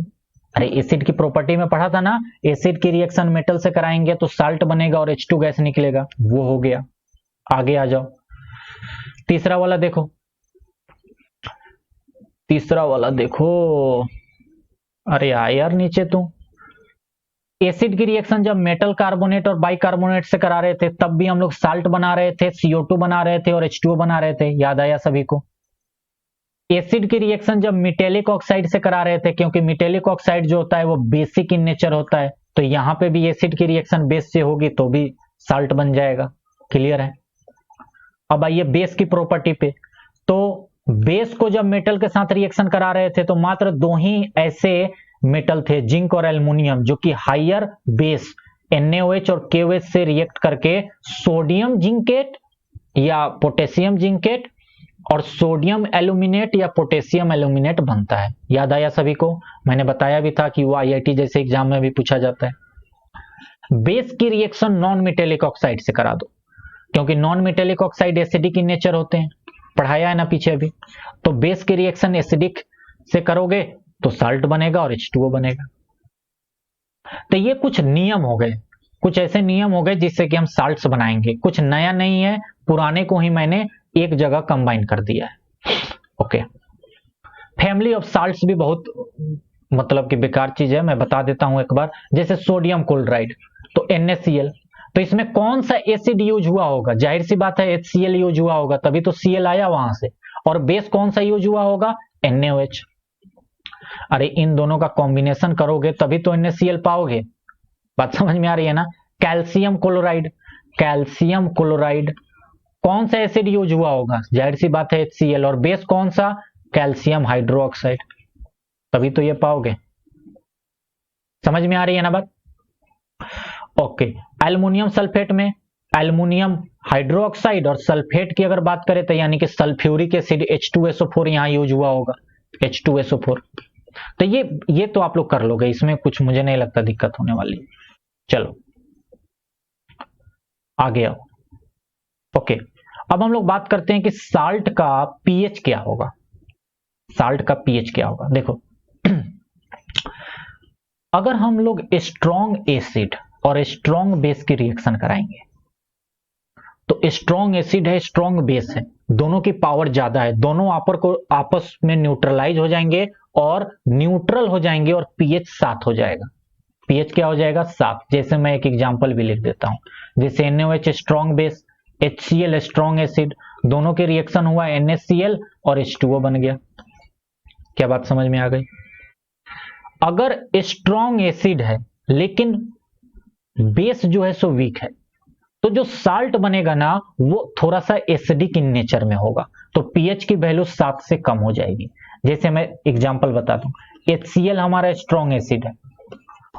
अरे एसिड की प्रॉपर्टी में पढ़ा था ना, एसिड की रिएक्शन मेटल से कराएंगे तो साल्ट बनेगा और H2 गैस निकलेगा, वो हो गया। आगे आ जाओ, तीसरा वाला देखो, तीसरा वाला देखो, अरे आ यार नीचे तू। एसिड की रिएक्शन जब मेटल कार्बोनेट और बाइकार्बोनेट से करा रहे थे तब भी हम लोग साल्ट बना रहे थे, CO2 बना रहे थे और H2O बना रहे थे, याद आया सभी को? एसिड की रिएक्शन जब मेटेलिक ऑक्साइड से करा रहे थे, क्योंकि मेटेलिक ऑक्साइड जो होता है वो बेसिक इन नेचर होता है, तो यहां पे भी एसिड की रिएक्शन बेस से होगी तो भी साल्ट बन जाएगा। क्लियर है? अब आइए बेस की प्रॉपर्टी पे। तो बेस को जब मेटल के साथ रिएक्शन करा रहे थे तो मात्र दो ही ऐसे मेटल थे, जिंक और एल्युमिनियम, जो कि हायर बेस NaOH और KOH से रिएक्ट करके सोडियम जिंकेट या पोटेशियम जिंकेट और सोडियम एल्यूमिनेट या पोटेशियम एल्यूमिनेट बनता है। याद आया सभी को? मैंने बताया भी था कि वो IIT जैसे एग्जाम में भी पूछा जाता है। बेस की रिएक्शन नॉन मेटेलिक ऑक्साइड से करा दो, क्योंकि non metallic oxide acidic in nature होते हैं, पढ़ाया है ना पीछे अभी। तो बेस की रिएक्शन एसिडिक से करोगे तो साल्ट बनेगा और H2O बनेगा। तो ये कुछ नियम हो गए, कुछ ऐसे नियम हो गए जिससे कि हम साल्ट्स बनाएंगे। कुछ नया नहीं है, पुराने को ही मैंने एक जगह कंबाइन कर दिया है। ओके, फैमिली ऑफ साल्ट्स भी बहुत मतलब कि बेकार चीज है, मैं बता देता हूं एक बार। जैसे सोडियम क्लोराइड, तो NaCl, तो इसमें कौन सा एसिड यूज हुआ होगा? जाहिर सी बात है HCl यूज हुआ होगा, तभी तो Cl आया वहां से। और बेस कौन सा यूज हुआ होगा? NaOH। अरे इन दोनों का कॉम्बिनेशन करोगे तभी तो NaCl पाओगे। बात समझ में आ रही है ना? कैल्शियम क्लोराइड, कैल्शियम क्लोराइड कौन सा एसिड यूज हुआ होगा? जाहिर सी बात है HCl। और बेस कौन सा? कैल्शियम हाइड्रोक्साइड, तभी तो ये पाओगे। समझ में आ रही है ना बात? ओके, एल्युमिनियम सल्फेट में एल्युमिनियम हाइड्रोक्साइड और सल्फेट की अगर बात करें तो यानी कि सल्फ्यूरिक एसिड H2SO4 यहां यूज हुआ होगा, H2SO4। तो ये तो आप लोग कर लोगे, इसमें कुछ मुझे नहीं लगता दिक्कत होने वाली। चलो आगे आओ। ओके, अब हम लोग बात करते हैं कि साल्ट का पीएच क्या होगा। साल्ट का पीएच क्या होगा? देखो अगर हम लोग स्ट्रॉन्ग एसिड और स्ट्रॉन्ग बेस की रिएक्शन कराएंगे, तो स्ट्रॉन्ग एसिड है, स्ट्रॉन्ग बेस है, दोनों की पावर ज्यादा है, दोनों आपस में न्यूट्रलाइज हो जाएंगे और न्यूट्रल हो जाएंगे और पीएच 7 हो जाएगा। पीएच क्या हो जाएगा? 7। जैसे मैं एक एग्जांपल भी लिख देता हूं, जैसे NaOH strong base, HCl strong acid, दोनों के रिएक्शन हुआ NaCl और H2O बन गया। क्या बात समझ में आ गई? अगर स्ट्रॉन्ग एसिड है लेकिन बेस जो है सो वीक है, तो जो साल्ट बनेगा ना वो थोड़ा सा एसिडिक इन नेचर में होगा, तो पीएच की वैल्यू 7 से कम हो जाएगी। जैसे मैं एग्जांपल बताता हूं, HCl हमारा स्ट्रॉन्ग एसिड है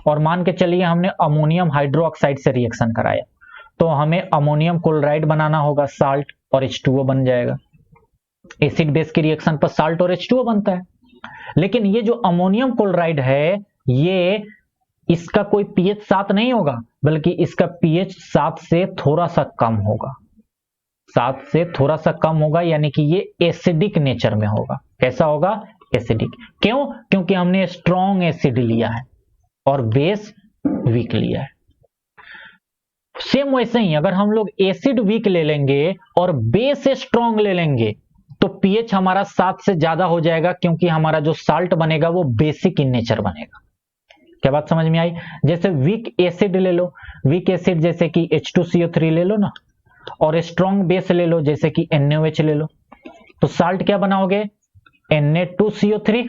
और मान के चलिए हमने अमोनियम हाइड्रोक्साइड से रिएक्शन कराया, तो हमें अमोनियम क्लोराइड बनाना होगा, साल्ट और H2O बन जाएगा। एसिड बेस की रिएक्शन पर साल्ट और H2O बनता है। लेकिन ये जो अमोनियम क्लोराइड है, ये इसका कोई पीएच 7 नहीं होगा, बल्कि इसका पीएच 7 से थोड़ा सा कम होगा। 7 से थोड़ा सा कम होगा, यानी कि ये एसिडिक नेचर में होगा। कैसा होगा? एसिडिक। क्यों? क्योंकि हमने स्ट्रॉन्ग एसिड लिया है और बेस वीक लिया है। सेम वैसे ही अगर हम लोग एसिड वीक ले लेंगे और बेस स्ट्रॉन्ग ले लेंगे तो पीएच हमारा 7 से ज्यादा हो जाएगा, क्योंकि हमारा जो साल्ट बनेगा वो बेसिक इन नेचर बनेगा। क्या बात समझ में आई? जैसे वीक एसिड ले लो, वीक एसिड जैसे कि H2CO3 ले लो ना, और स्ट्रॉन्ग बेस ले लो जैसे कि NaOH ले लो, तो साल्ट क्या बनाओगे? Na2CO3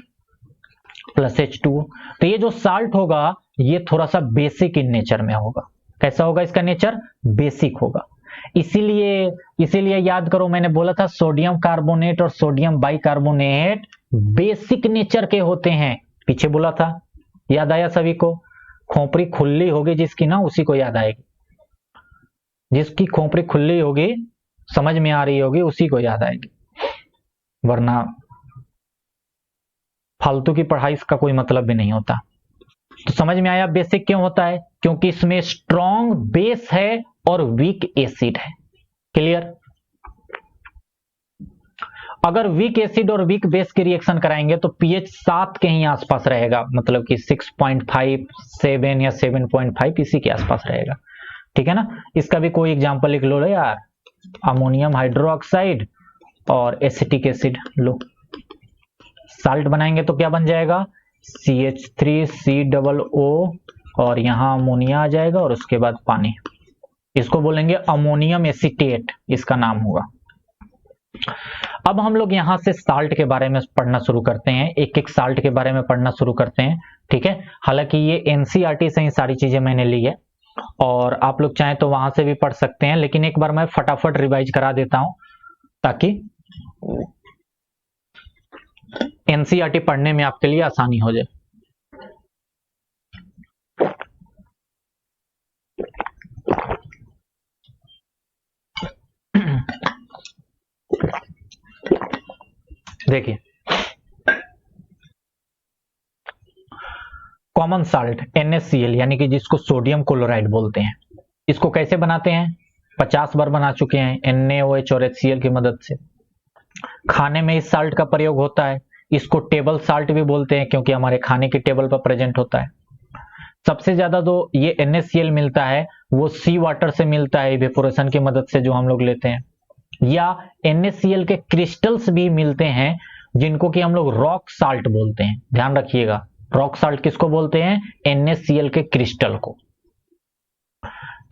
plus H2O। तो ये जो साल्ट होगा ये थोड़ा सा बेसिक इन नेचर में होगा। कैसा होगा इसका नेचर? बेसिक होगा। इसीलिए इसीलिए याद करो, मैंने बोला था सोडियम कार्बोनेट और सोडियम बाइकार्बोनेट बेसिक नेचर के होते हैं, पीछे बोला था, याद आया सभी को? खोपड़ी खुली होगी जिसकी ना, उसी को याद आएगी, जिसकी खोपड़ी खुली होगी, समझ में आ रही होगी, उसी को याद आएगी, वरना फालतू की पढ़ाई इसका कोई मतलब भी नहीं होता। तो समझ में आया बेसिक क्यों होता है? क्योंकि इसमें स्ट्रॉन्ग बेस है और वीक एसिड है। क्लियर? अगर वीक एसिड और वीक बेस की रिएक्शन कराएंगे तो पीएच 7 के ही आसपास रहेगा, मतलब कि 6.5, 7 या 7.5 इसी के आसपास रहेगा। ठीक है ना? इसका भी कोई एग्जांपल लिख लो यार, अमोनियम हाइड्रोक्साइड और एसिटिक एसिड लो, साल्ट बनाएंगे तो क्या बन जाएगा? CH3COO और यहां अमोनिया आ जाएगा और उसके बाद पानी, इसको बोलेंगे अमोनियम एसीटेट, इसका नाम होगा। अब हम लोग यहां से साल्ट के बारे में पढ़ना शुरू करते हैं, एक एक साल्ट के बारे में पढ़ना शुरू करते हैं। ठीक है? हालांकि ये एनसीईआरटी से ही सारी चीजें मैंने ली है और आप लोग चाहें तो वहां से भी पढ़ सकते हैं, लेकिन एक बार मैं फटाफट रिवाइज करा देता हूं ताकि एनसीईआरटी पढ़ने में आपके लिए आसानी हो जाए। देखिए, कॉमन साल्ट NaCl यानी कि जिसको सोडियम क्लोराइड बोलते हैं, इसको कैसे बनाते हैं? 50 बार बना चुके हैं NaOH और HCl की मदद से। खाने में इस साल्ट का प्रयोग होता है, इसको टेबल साल्ट भी बोलते हैं क्योंकि हमारे खाने की टेबल पर प्रेजेंट होता है। सबसे ज्यादा जो ये NaCl मिलता है वो सी वाटर से मिलता है, इवेपोरेशन की मदद से जो हम लोग लेते हैं, या NaCl के क्रिस्टल्स भी मिलते हैं जिनको कि हम लोग रॉक साल्ट बोलते हैं। ध्यान रखिएगा, रॉक साल्ट किसको बोलते हैं? NaCl के क्रिस्टल को।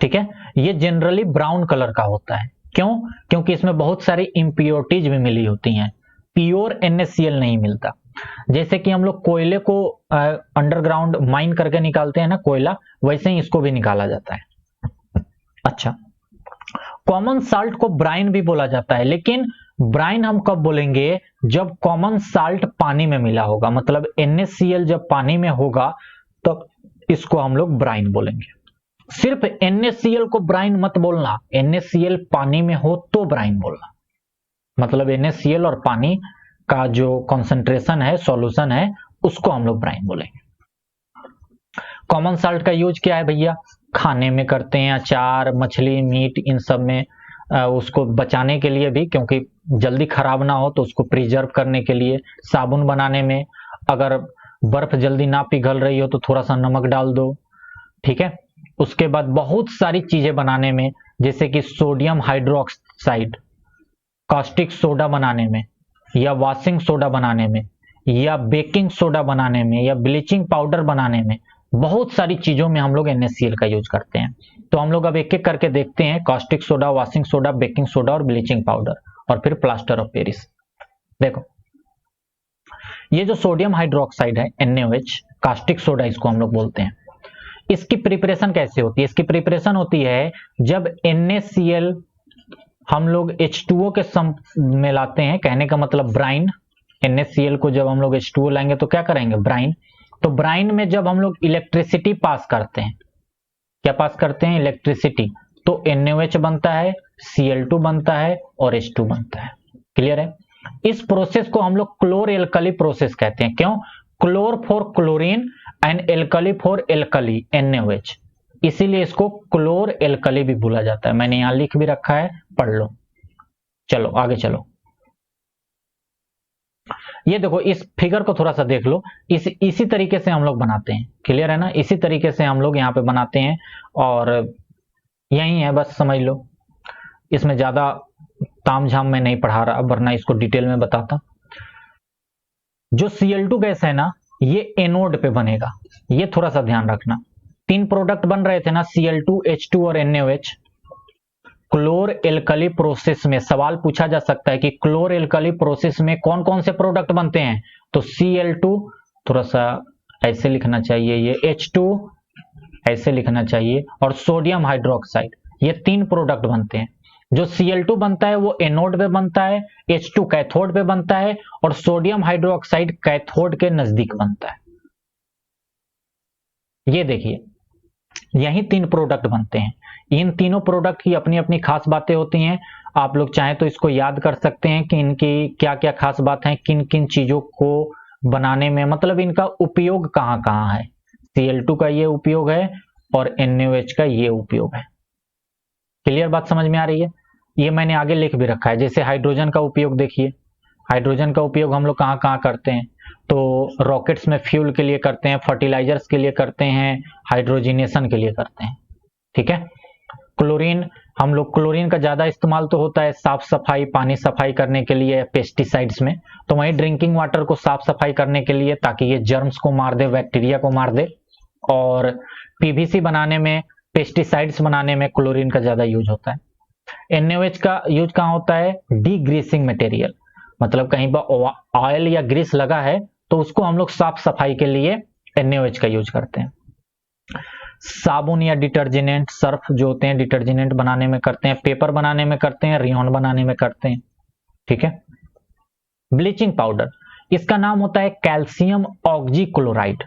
ठीक है? ये जनरली ब्राउन कलर का होता है। क्यों? क्योंकि इसमें बहुत सारी इंप्योरिटीज भी मिली होती हैं, प्योर NaCl नहीं मिलता। जैसे कि हम लोग कोयले को अंडरग्राउंड माइन करके निकालते हैं ना कोयला, वैसे ही इसको भी निकाला जाता है। अच्छा, कॉमन साल्ट को ब्राइन भी बोला जाता है, लेकिन ब्राइन हम कब बोलेंगे? जब कॉमन साल्ट पानी में मिला होगा, मतलब NaCl जब पानी में होगा तब इसको हम लोग ब्राइन बोलेंगे। सिर्फ NaCl को ब्राइन मत बोलना, NaCl पानी में हो तो ब्राइन बोलना, मतलब NaCl और पानी का जो कॉन्सेंट्रेशन है, सॉल्यूशन है, उसको हम लोग ब्राइन बोलेंगे। कॉमन साल्ट का यूज क्या है भैया? खाने में करते हैं, अचार, मछली, मीट, इन सब में उसको बचाने के लिए भी, क्योंकि जल्दी खराब ना हो तो उसको प्रिजर्व करने के लिए, साबुन बनाने में, अगर बर्फ जल्दी ना पिघल रही हो तो थोड़ा सा नमक डाल दो। ठीक है? उसके बाद बहुत सारी चीजें बनाने में, जैसे कि सोडियम हाइड्रोक्साइड, कास्टिक सोडा बनाने में, या वॉशिंग सोडा बनाने में, या बेकिंग सोडा बनाने में, या ब्लीचिंग पाउडर बनाने में, बहुत सारी चीजों में हम लोग NaCl का यूज करते हैं। तो हम लोग अब एक एक करके देखते हैं, caustic soda, washing soda, baking soda और ब्लीचिंग पाउडर, और फिर प्लास्टर ऑफ पेरिस। देखो, ये जो सोडियम हाइड्रोक्साइड है NaOH, कास्टिक सोडा इसको हम लोग बोलते हैं, इसकी प्रिपरेशन कैसे होती है? इसकी प्रिपरेशन होती है जब NaCl हम लोग H2O के में लाते हैं, कहने का मतलब ब्राइन। NaCl को जब हम लोग H2O लाएंगे तो क्या करेंगे? ब्राइन। तो ब्राइन में जब हम लोग इलेक्ट्रिसिटी पास करते हैं, क्या पास करते हैं? इलेक्ट्रिसिटी, तो NaOH बनता है, Cl2 बनता है और H2 बनता है। क्लियर है? इस प्रोसेस को हम लोग क्लोर एल्कली प्रोसेस कहते हैं। क्यों? Chlor for chlorine and alkali for alkali, NaOH, इसीलिए इसको क्लोर एल्कली भी बोला जाता है। मैंने यहां लिख भी रखा है, पढ़ लो। चलो आगे चलो, ये देखो, इस फिगर को थोड़ा सा देख लो, इसी तरीके से हम लोग बनाते हैं। क्लियर है ना? इसी तरीके से हम लोग यहाँ पे बनाते हैं और यही है, बस समझ लो। इसमें ज्यादा तामझाम में नहीं पढ़ा रहा, वरना इसको डिटेल में बताता। जो Cl2 गैस है ना, ये एनोड पे बनेगा, ये थोड़ा सा ध्यान रखना। 3 प्रोडक्ट बन रहे थे ना, Cl2, H2 और NaOH। क्लोर एल्कली प्रोसेस में सवाल पूछा जा सकता है कि क्लोर एल्कली प्रोसेस में कौन कौन से प्रोडक्ट बनते हैं? तो Cl2 थोड़ा सा ऐसे लिखना चाहिए, ये H2 ऐसे लिखना चाहिए, और सोडियम हाइड्रोक्साइड, ये 3 प्रोडक्ट बनते हैं। जो Cl2 बनता है वो एनोड पे बनता है, H2 कैथोड पे बनता है और सोडियम हाइड्रोक्साइड कैथोड के नजदीक बनता है। ये देखिए, यही 3 प्रोडक्ट बनते हैं। इन तीनों प्रोडक्ट की अपनी अपनी खास बातें होती हैं। आप लोग चाहें तो इसको याद कर सकते हैं कि इनकी क्या क्या खास बात है, किन किन चीजों को बनाने में, मतलब इनका उपयोग कहाँ कहाँ है। Cl2 का ये उपयोग है और NaOH का ये उपयोग है। क्लियर बात समझ में आ रही है? ये मैंने आगे लिख भी रखा है। जैसे हाइड्रोजन का उपयोग देखिए, हाइड्रोजन का उपयोग हम लोग कहाँ कहाँ करते हैं, तो रॉकेट्स में फ्यूल के लिए करते हैं, फर्टिलाइजर्स के लिए करते हैं, हाइड्रोजिनेशन के लिए करते हैं। ठीक है। क्लोरीन, हम लोग क्लोरीन का ज्यादा इस्तेमाल तो होता है साफ सफाई, पानी सफाई करने के लिए, पेस्टिसाइड्स में। तो वहीं ड्रिंकिंग वाटर को साफ सफाई करने के लिए, ताकि ये जर्म्स को मार दे, बैक्टीरिया को मार दे। और पीवीसी बनाने में, पेस्टिसाइड्स बनाने में क्लोरीन का ज्यादा यूज होता है। NaOH का यूज कहाँ होता है? डीग्रीसिंग मटेरियल, मतलब कहीं पर ऑयल या ग्रीस लगा है तो उसको हम लोग साफ सफाई के लिए NaOH का यूज करते हैं। साबुन या डिटर्जेंट, सर्फ जो होते हैं डिटर्जेंट बनाने में करते हैं, पेपर बनाने में करते हैं, रेयन बनाने में करते हैं। ठीक है। ब्लीचिंग पाउडर, इसका नाम होता है कैल्शियम ऑक्जीक्लोराइड।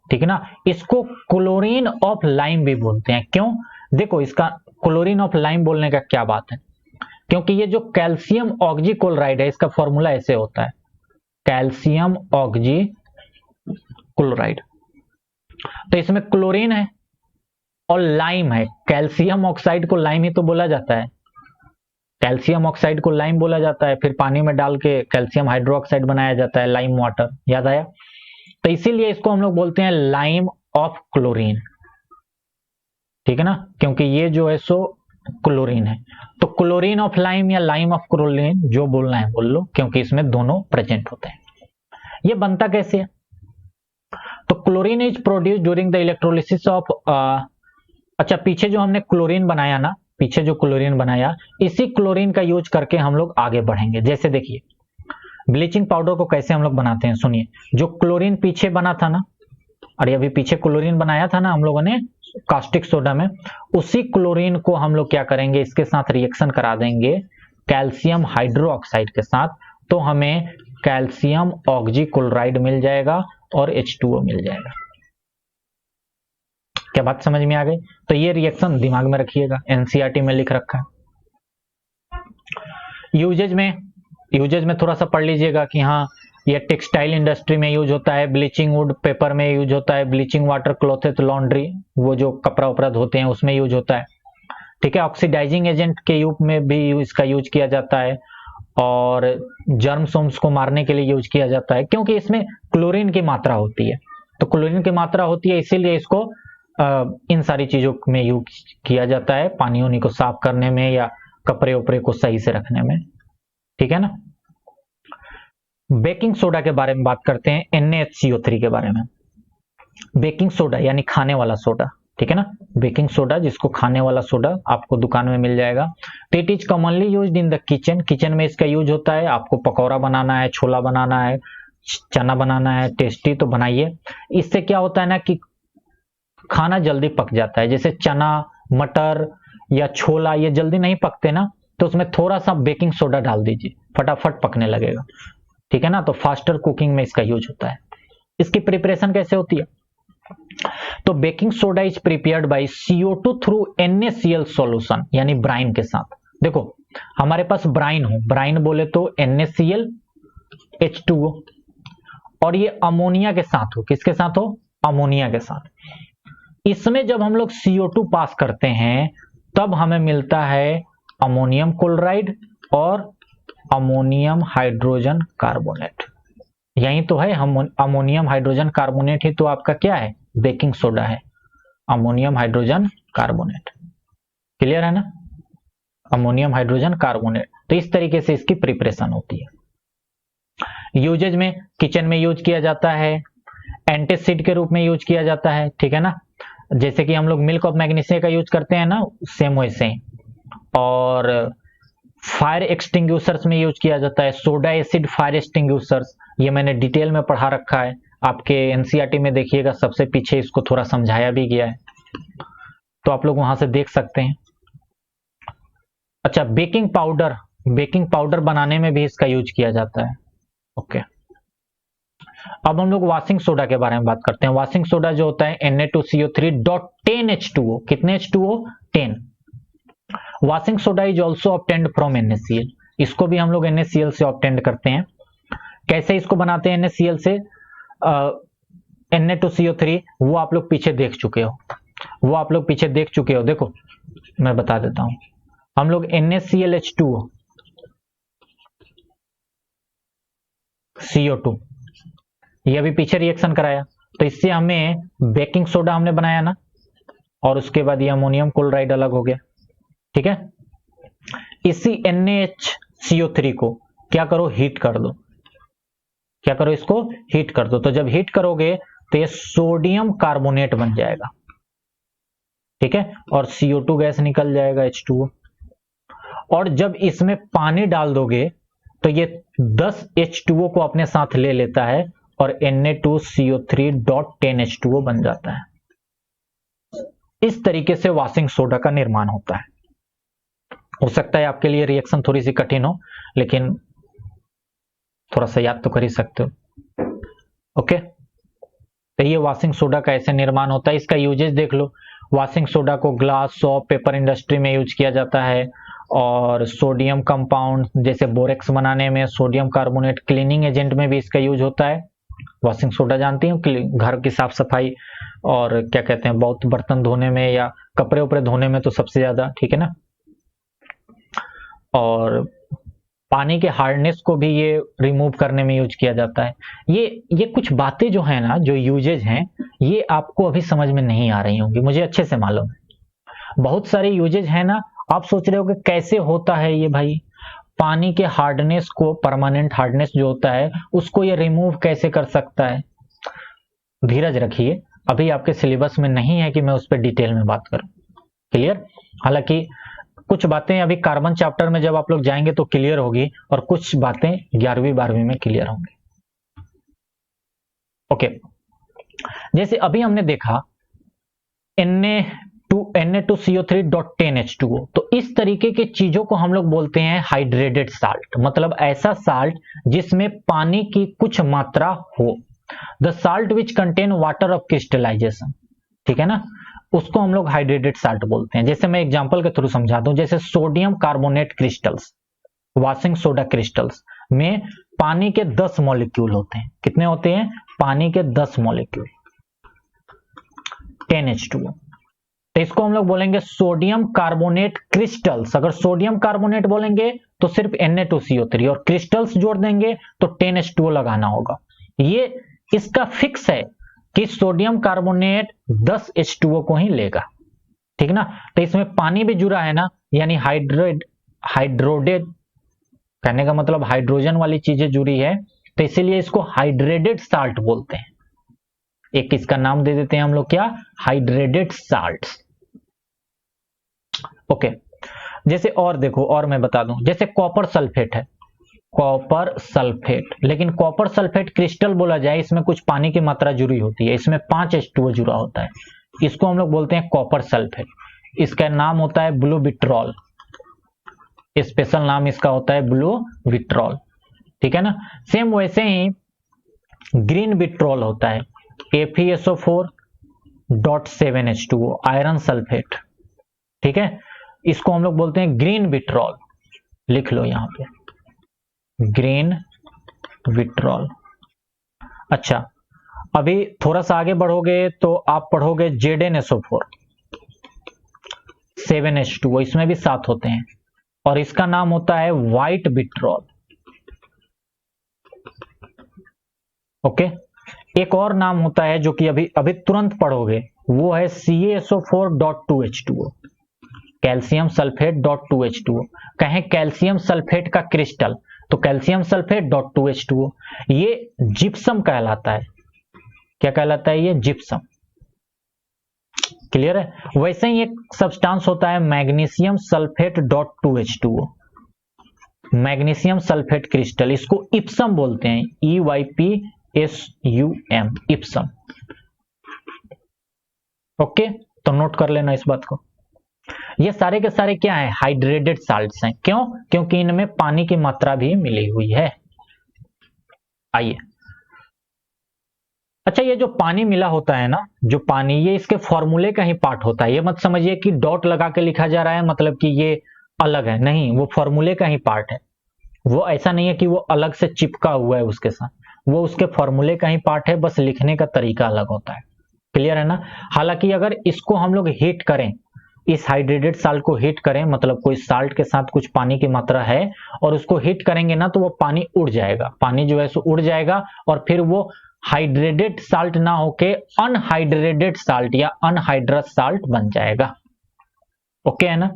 ठीक है ना। इसको क्लोरीन ऑफ लाइम भी बोलते हैं। क्यों? देखो, इसका क्लोरीन ऑफ लाइम बोलने का क्या बात है, क्योंकि ये जो कैल्शियम ऑक्जीक्लोराइड है, इसका फॉर्मूला ऐसे होता है, कैल्शियम ऑक्जीक्लोराइड। तो इसमें क्लोरीन है और लाइम है। कैल्शियम ऑक्साइड को लाइम ही तो बोला जाता है, कैल्शियम ऑक्साइड को लाइम बोला जाता है, फिर पानी में डाल के कैल्शियम हाइड्रोक्साइड बनाया जाता है, लाइम वाटर। याद आया? तो इसीलिए इसको हम लोग बोलते हैं लाइम ऑफ क्लोरीन। ठीक है ना, क्योंकि ये जो है सो क्लोरीन है। तो क्लोरीन ऑफ लाइम या लाइम ऑफ क्लोरीन, जो बोलना है बोल लो, क्योंकि इसमें दोनों प्रेजेंट होते हैं। ये बनता कैसे है? तो chlorine is produce during the electrolysis of, अच्छा, पीछे जो हमने क्लोरीन बनाया ना, पीछे जो क्लोरीन बनाया, इसी क्लोरीन का यूज करके हम लोग आगे बढ़ेंगे। जैसे देखिए, ब्लीचिंग पाउडर को कैसे हम लोग बनाते हैं, सुनिए। जो क्लोरीन पीछे बना था ना, अरे अभी पीछे क्लोरीन बनाया था ना हम लोगों ने कास्टिक सोडा में, उसी क्लोरीन को हम लोग क्या करेंगे, इसके साथ रिएक्शन करा देंगे कैल्शियम हाइड्रोक्साइड के साथ, तो हमें कैल्शियम ऑक्जीक्लोराइड मिल जाएगा और H2O मिल जाएगा। क्या बात समझ में आ गई? तो ये रिएक्शन दिमाग में रखिएगा, NCERT में लिख रखा है। यूजेज में थोड़ा सा पढ़ लीजिएगा कि हाँ, ये टेक्सटाइल इंडस्ट्री में यूज होता है, ब्लीचिंग वुड पेपर में यूज होता है, ब्लीचिंग वाटर क्लॉथेस लॉन्ड्री, वो जो कपड़ा उपड़ा धोते हैं उसमें यूज होता है। ठीक है। ऑक्सीडाइजिंग एजेंट के रूप में भी इसका यूज किया जाता है और जर्म्स को मारने के लिए यूज किया जाता है, क्योंकि इसमें क्लोरीन की मात्रा होती है। तो क्लोरीन की मात्रा होती है, इसीलिए इसको इन सारी चीजों में यूज किया जाता है, पानी उनी को साफ करने में या कपड़े उपड़े को सही से रखने में। ठीक है ना। बेकिंग सोडा के बारे में बात करते हैं, NaHCO3 के बारे में। बेकिंग सोडा यानी खाने वाला सोडा, ठीक है ना, बेकिंग सोडा जिसको खाने वाला सोडा आपको दुकान में मिल जाएगा। तो it is commonly used in the kitchen, kitchen में इसका यूज होता है। आपको पकौड़ा बनाना है, छोला बनाना है, चना बनाना है, टेस्टी, तो बनाइए। इससे क्या होता है ना कि खाना जल्दी पक जाता है। जैसे चना, मटर या छोला, ये जल्दी नहीं पकते ना, तो उसमें थोड़ा सा बेकिंग सोडा डाल दीजिए, फटाफट पकने लगेगा। ठीक है ना। तो फास्टर कुकिंग में इसका यूज होता है। इसकी प्रिपरेशन कैसे होती है? तो baking soda is prepared by CO2 through NaCl solution, यानी ब्राइन के साथ। देखो, हमारे पास ब्राइन हो, ब्राइन बोले तो NaCl H2O, और ये अमोनिया के साथ हो। किसके साथ हो? अमोनिया के साथ। इसमें जब हम लोग CO2 पास करते हैं तब हमें मिलता है अमोनियम क्लोराइड और अमोनियम हाइड्रोजन कार्बोनेट। यही तो है, अमोनियम हाइड्रोजन कार्बोनेट ही तो आपका क्या है? बेकिंग सोडा है, अमोनियम हाइड्रोजन कार्बोनेट। क्लियर है ना? Ammonium hydrogen carbonate. तो इस तरीके से इसकी प्रिपरेशन होती है। यूजेज में, किचन में यूज किया जाता है, एंटीसिड के रूप में यूज किया जाता है। ठीक है ना। जैसे कि हम लोग मिल्क ऑफ मैग्नीशिया का यूज करते हैं ना, सेम वैसे ही। और फायर एक्सटिंग्विशर्स में यूज किया जाता है, सोडा एसिड फायर एक्सटिंग्विशर्स, ये मैंने डिटेल में पढ़ा रखा है। आपके NCERT में देखिएगा, सबसे पीछे इसको थोड़ा समझाया भी गया है, तो आप लोग वहां से देख सकते हैं। अच्छा, बेकिंग पाउडर बनाने में भी इसका यूज किया जाता है। ओके, अब हम लोग वॉशिंग सोडा के बारे में बात करते हैं। वॉशिंग सोडा जो होता है Na2CO3.10H2O, कितने H2O? 10। Washing soda is also obtained from NaCl, इसको भी हम लोग NaCl से ऑब्टेन्ड करते हैं। कैसे इसको बनाते हैं NaCl से? Na2CO3 वो आप लोग पीछे देख चुके हो, देखो मैं बता देता हूं। हम लोग NaClH2O CO2 ये अभी पीछे रिएक्शन कराया, तो इससे हमें बेकिंग सोडा हमने बनाया ना, और उसके बाद ये अमोनियम क्लोराइड अलग हो गया। ठीक है, इसी NaHCO3 को क्या करो? हीट कर दो। इसको हीट कर दो। तो जब हीट करोगे तो ये सोडियम कार्बोनेट बन जाएगा। ठीक है, और CO2 गैस निकल जाएगा, H2O। और जब इसमें पानी डाल दोगे तो ये 10 H2O को अपने साथ ले लेता है और Na2CO3.10H2O बन जाता है। इस तरीके से वॉशिंग सोडा का निर्माण होता है। हो सकता है आपके लिए रिएक्शन थोड़ी सी कठिन हो, लेकिन थोड़ा सा याद तो कर ही सकते हो। ओके, तो ये वॉशिंग सोडा का ऐसे निर्माण होता है। इसका यूजेज देख लो। वॉशिंग सोडा को ग्लास, सॉप, पेपर इंडस्ट्री में यूज किया जाता है, और सोडियम कंपाउंड जैसे बोरेक्स बनाने में, सोडियम कार्बोनेट क्लीनिंग एजेंट में भी इसका यूज होता है। वॉशिंग सोडा जानती हूँ, घर की साफ सफाई और क्या कहते हैं, बहुत बर्तन धोने में या कपड़े उपड़े धोने में तो सबसे ज्यादा, ठीक है ना। और पानी के हार्डनेस को भी ये रिमूव करने में यूज किया जाता है। ये कुछ बातें जो है ना, जो यूजेज हैं, ये आपको अभी समझ में नहीं आ रही होंगी, मुझे अच्छे से मालूम है। बहुत सारे यूजेज है ना, आप सोच रहे हो कि कैसे होता है ये भाई, पानी के हार्डनेस को, परमानेंट हार्डनेस जो होता है उसको ये रिमूव कैसे कर सकता है। धीरज रखिए, अभी आपके सिलेबस में नहीं है कि मैं उस पर डिटेल में बात करूं। क्लियर? हालांकि कुछ बातें अभी कार्बन चैप्टर में जब आप लोग जाएंगे तो क्लियर होगी, और कुछ बातें 11वीं 12वीं में क्लियर होंगी। ओके, जैसे अभी हमने देखा Na2CO3.10H2O, तो इस तरीके की चीजों को हम लोग बोलते हैं हाइड्रेटेड साल्ट, मतलब ऐसा साल्ट जिसमें पानी की कुछ मात्रा हो। The salt which contain water of crystallization, ठीक है ना, उसको हम लोग हाइड्रेटेड साल्ट बोलते हैं। जैसे मैं एग्जांपल के थ्रू समझा दूं, जैसे sodium carbonate crystals, washing soda crystals में पानी के 10 मॉलिक्यूल होते हैं। कितने होते हैं? पानी के 10 मॉलिक्यूल, 10H2O। तो इसको हम लोग बोलेंगे सोडियम कार्बोनेट क्रिस्टल्स। अगर सोडियम कार्बोनेट बोलेंगे तो सिर्फ Na2CO3, और क्रिस्टल्स जोड़ देंगे तो 10H2O लगाना होगा। ये इसका फिक्स है कि सोडियम कार्बोनेट 10 H2O को ही लेगा, ठीक ना। तो इसमें पानी भी जुड़ा है ना, यानी हाइड्रोडेड कहने का मतलब हाइड्रोजन वाली चीजें जुड़ी है, तो इसीलिए इसको हाइड्रेटेड साल्ट बोलते हैं। एक इसका नाम दे देते हैं हम लोग, क्या? Hydrated salt. ओके, जैसे और देखो, और मैं बता दूं, जैसे कॉपर सल्फेट है, कॉपर सल्फेट, लेकिन कॉपर सल्फेट क्रिस्टल बोला जाए, इसमें कुछ पानी की मात्रा जुड़ी होती है, इसमें 5 H2O जुड़ा होता है, इसको हम लोग बोलते हैं कॉपर सल्फेट। इसका नाम होता है ब्लू विट्रॉल, स्पेशल नाम इसका होता है ब्लू विट्रॉल, ठीक है ना। सेम वैसे ही ग्रीन विट्रॉल होता है, FeSO4.7H2O, आयरन सल्फेट, ठीक है, इसको हम लोग बोलते हैं ग्रीन विट्रॉल। लिख लो यहां पे, ग्रीन विट्रॉल। अच्छा, अभी थोड़ा सा आगे बढ़ोगे तो आप पढ़ोगे ZnSO4, 7H2O, इसमें भी 7 होते हैं, और इसका नाम होता है व्हाइट विट्रॉल। ओके, एक और नाम होता है जो कि अभी तुरंत पढ़ोगे, वो है CaSO4.2H2O, कैल्शियम सल्फेट .2H2O। कहें कैल्शियम सल्फेट का क्रिस्टल तो कैल्शियम सल्फेट .2H2O, ये जिप्सम कहलाता है। क्या कहलाता है ये? जिप्सम। क्लियर है? वैसे ही एक सब्सटेंस होता है magnesium sulphate .2H2O, magnesium sulphate crystal, इसको इप्सम बोलते हैं, EYPSUM, इप्सम। ओके, तो नोट कर लेना इस बात को। ये सारे के सारे क्या है, हाइड्रेटेड साल्ट्स हैं। क्यों? क्योंकि इनमें पानी की मात्रा भी मिली हुई है। आइए, अच्छा ये जो पानी मिला होता है ना, जो पानी, ये इसके फॉर्मूले का ही पार्ट होता है। ये मत समझिए कि डॉट लगा के लिखा जा रहा है मतलब कि ये अलग है, नहीं, वो फॉर्मूले का ही पार्ट है। वो ऐसा नहीं है कि वो अलग से चिपका हुआ है उसके साथ, वो उसके फॉर्मूले का ही पार्ट है, बस लिखने का तरीका अलग होता है। क्लियर है ना? हालांकि अगर इसको हम लोग हीट करें, इस हाइड्रेटेड साल्ट को हीट करें, मतलब कोई साल्ट के साथ कुछ पानी की मात्रा है और उसको हीट करेंगे ना, तो वो पानी उड़ जाएगा, पानी जो है सो उड़ जाएगा और फिर वो हाइड्रेटेड साल्ट ना होके अनहाइड्रेटेड साल्ट या अनहाइड्रस साल्ट बन जाएगा। ओके है ना?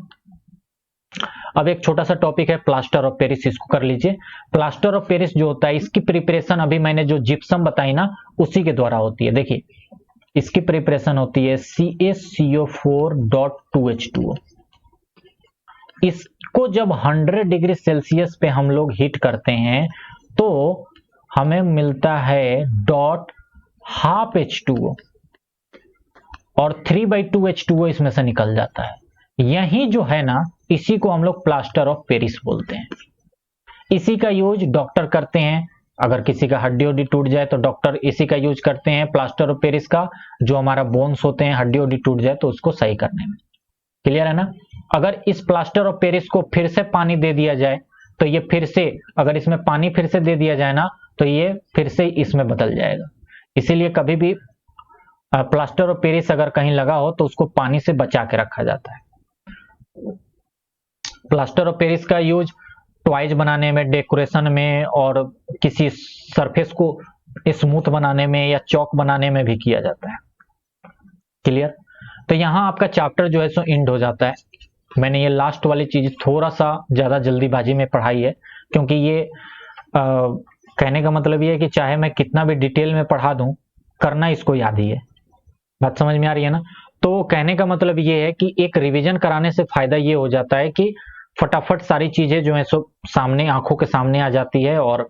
अब एक छोटा सा टॉपिक है प्लास्टर ऑफ पेरिस, इसको कर लीजिए। प्लास्टर ऑफ पेरिस जो होता है, इसकी प्रिपरेशन अभी मैंने जो जिप्सम बताई ना, उसी के द्वारा होती है। देखिए, इसकी प्रिपरेशन होती है CaCO4.2H2O। इसको जब 100 डिग्री सेल्सियस पे हम लोग हीट करते हैं तो हमें मिलता है .12H2O और 3/2H2O इसमें से निकल जाता है। यही जो है ना, इसी को हम लोग प्लास्टर ऑफ पेरिस बोलते हैं। इसी का यूज डॉक्टर करते हैं, अगर किसी का हड्डी उड्डी टूट जाए तो डॉक्टर इसी का यूज करते हैं, प्लास्टर ऑफ पेरिस का, जो हमारा बोन्स होते हैं, हड्डी उड्डी टूट जाए तो उसको सही करने में। क्लियर है ना? अगर इस प्लास्टर ऑफ पेरिस को फिर से पानी दे दिया जाए तो ये फिर से, अगर इसमें पानी फिर से दे दिया जाए ना, तो ये फिर से इसमें बदल जाएगा। इसीलिए कभी भी प्लास्टर ऑफ पेरिस अगर कहीं लगा हो तो उसको पानी से बचा के रखा जाता है। प्लास्टर ऑफ पेरिस का यूज टॉयज बनाने में, डेकोरेशन में और किसी सरफेस को स्मूथ बनाने में या चौक बनाने में भी किया जाता है। क्लियर? तो यहां आपका चैप्टर जो है सो एंड हो जाता है। मैंने ये लास्ट वाली चीज थोड़ा सा ज्यादा जल्दीबाजी में पढ़ाई है, क्योंकि ये कहने का मतलब ये है कि चाहे मैं कितना भी डिटेल में पढ़ा दूं, करना इसको याद ही है। बात समझ में आ रही है ना? तो कहने का मतलब ये है कि एक रिवीजन कराने से फायदा ये हो जाता है कि फटाफट सारी चीजें जो है सो सामने, आंखों के सामने आ जाती है और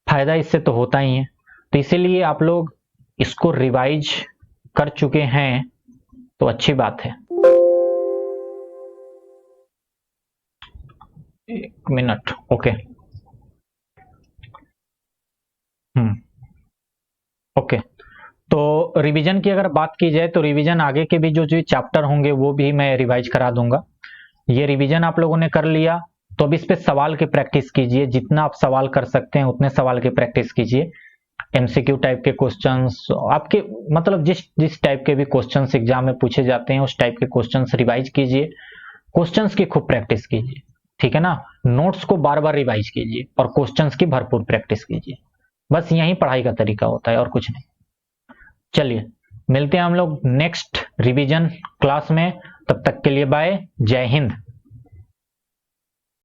फायदा इससे तो होता ही है। तो इसीलिए आप लोग इसको रिवाइज कर चुके हैं तो अच्छी बात है। एक मिनट, ओके। ओके, तो रिवीजन की अगर बात की जाए तो रिवीजन आगे के भी जो चैप्टर होंगे वो भी मैं रिवाइज करा दूंगा। ये रिवीजन आप लोगों ने कर लिया तो अब इस पे सवाल की प्रैक्टिस कीजिए, जितना आप सवाल कर सकते हैं उतने सवाल की प्रैक्टिस कीजिए। एमसीक्यू टाइप के क्वेश्चंस आपके, मतलब जिस टाइप के भी क्वेश्चंस एग्जाम में पूछे जाते हैं उस टाइप के क्वेश्चंस रिवाइज कीजिए। क्वेश्चंस की खूब प्रैक्टिस कीजिए, ठीक है ना? नोट्स को बार बार रिवाइज कीजिए और क्वेश्चंस की भरपूर प्रैक्टिस कीजिए। बस यही पढ़ाई का तरीका होता है और कुछ नहीं। चलिए, मिलते हैं हम लोग नेक्स्ट रिवीजन क्लास में। तब तक के लिए बाय, जय हिंद।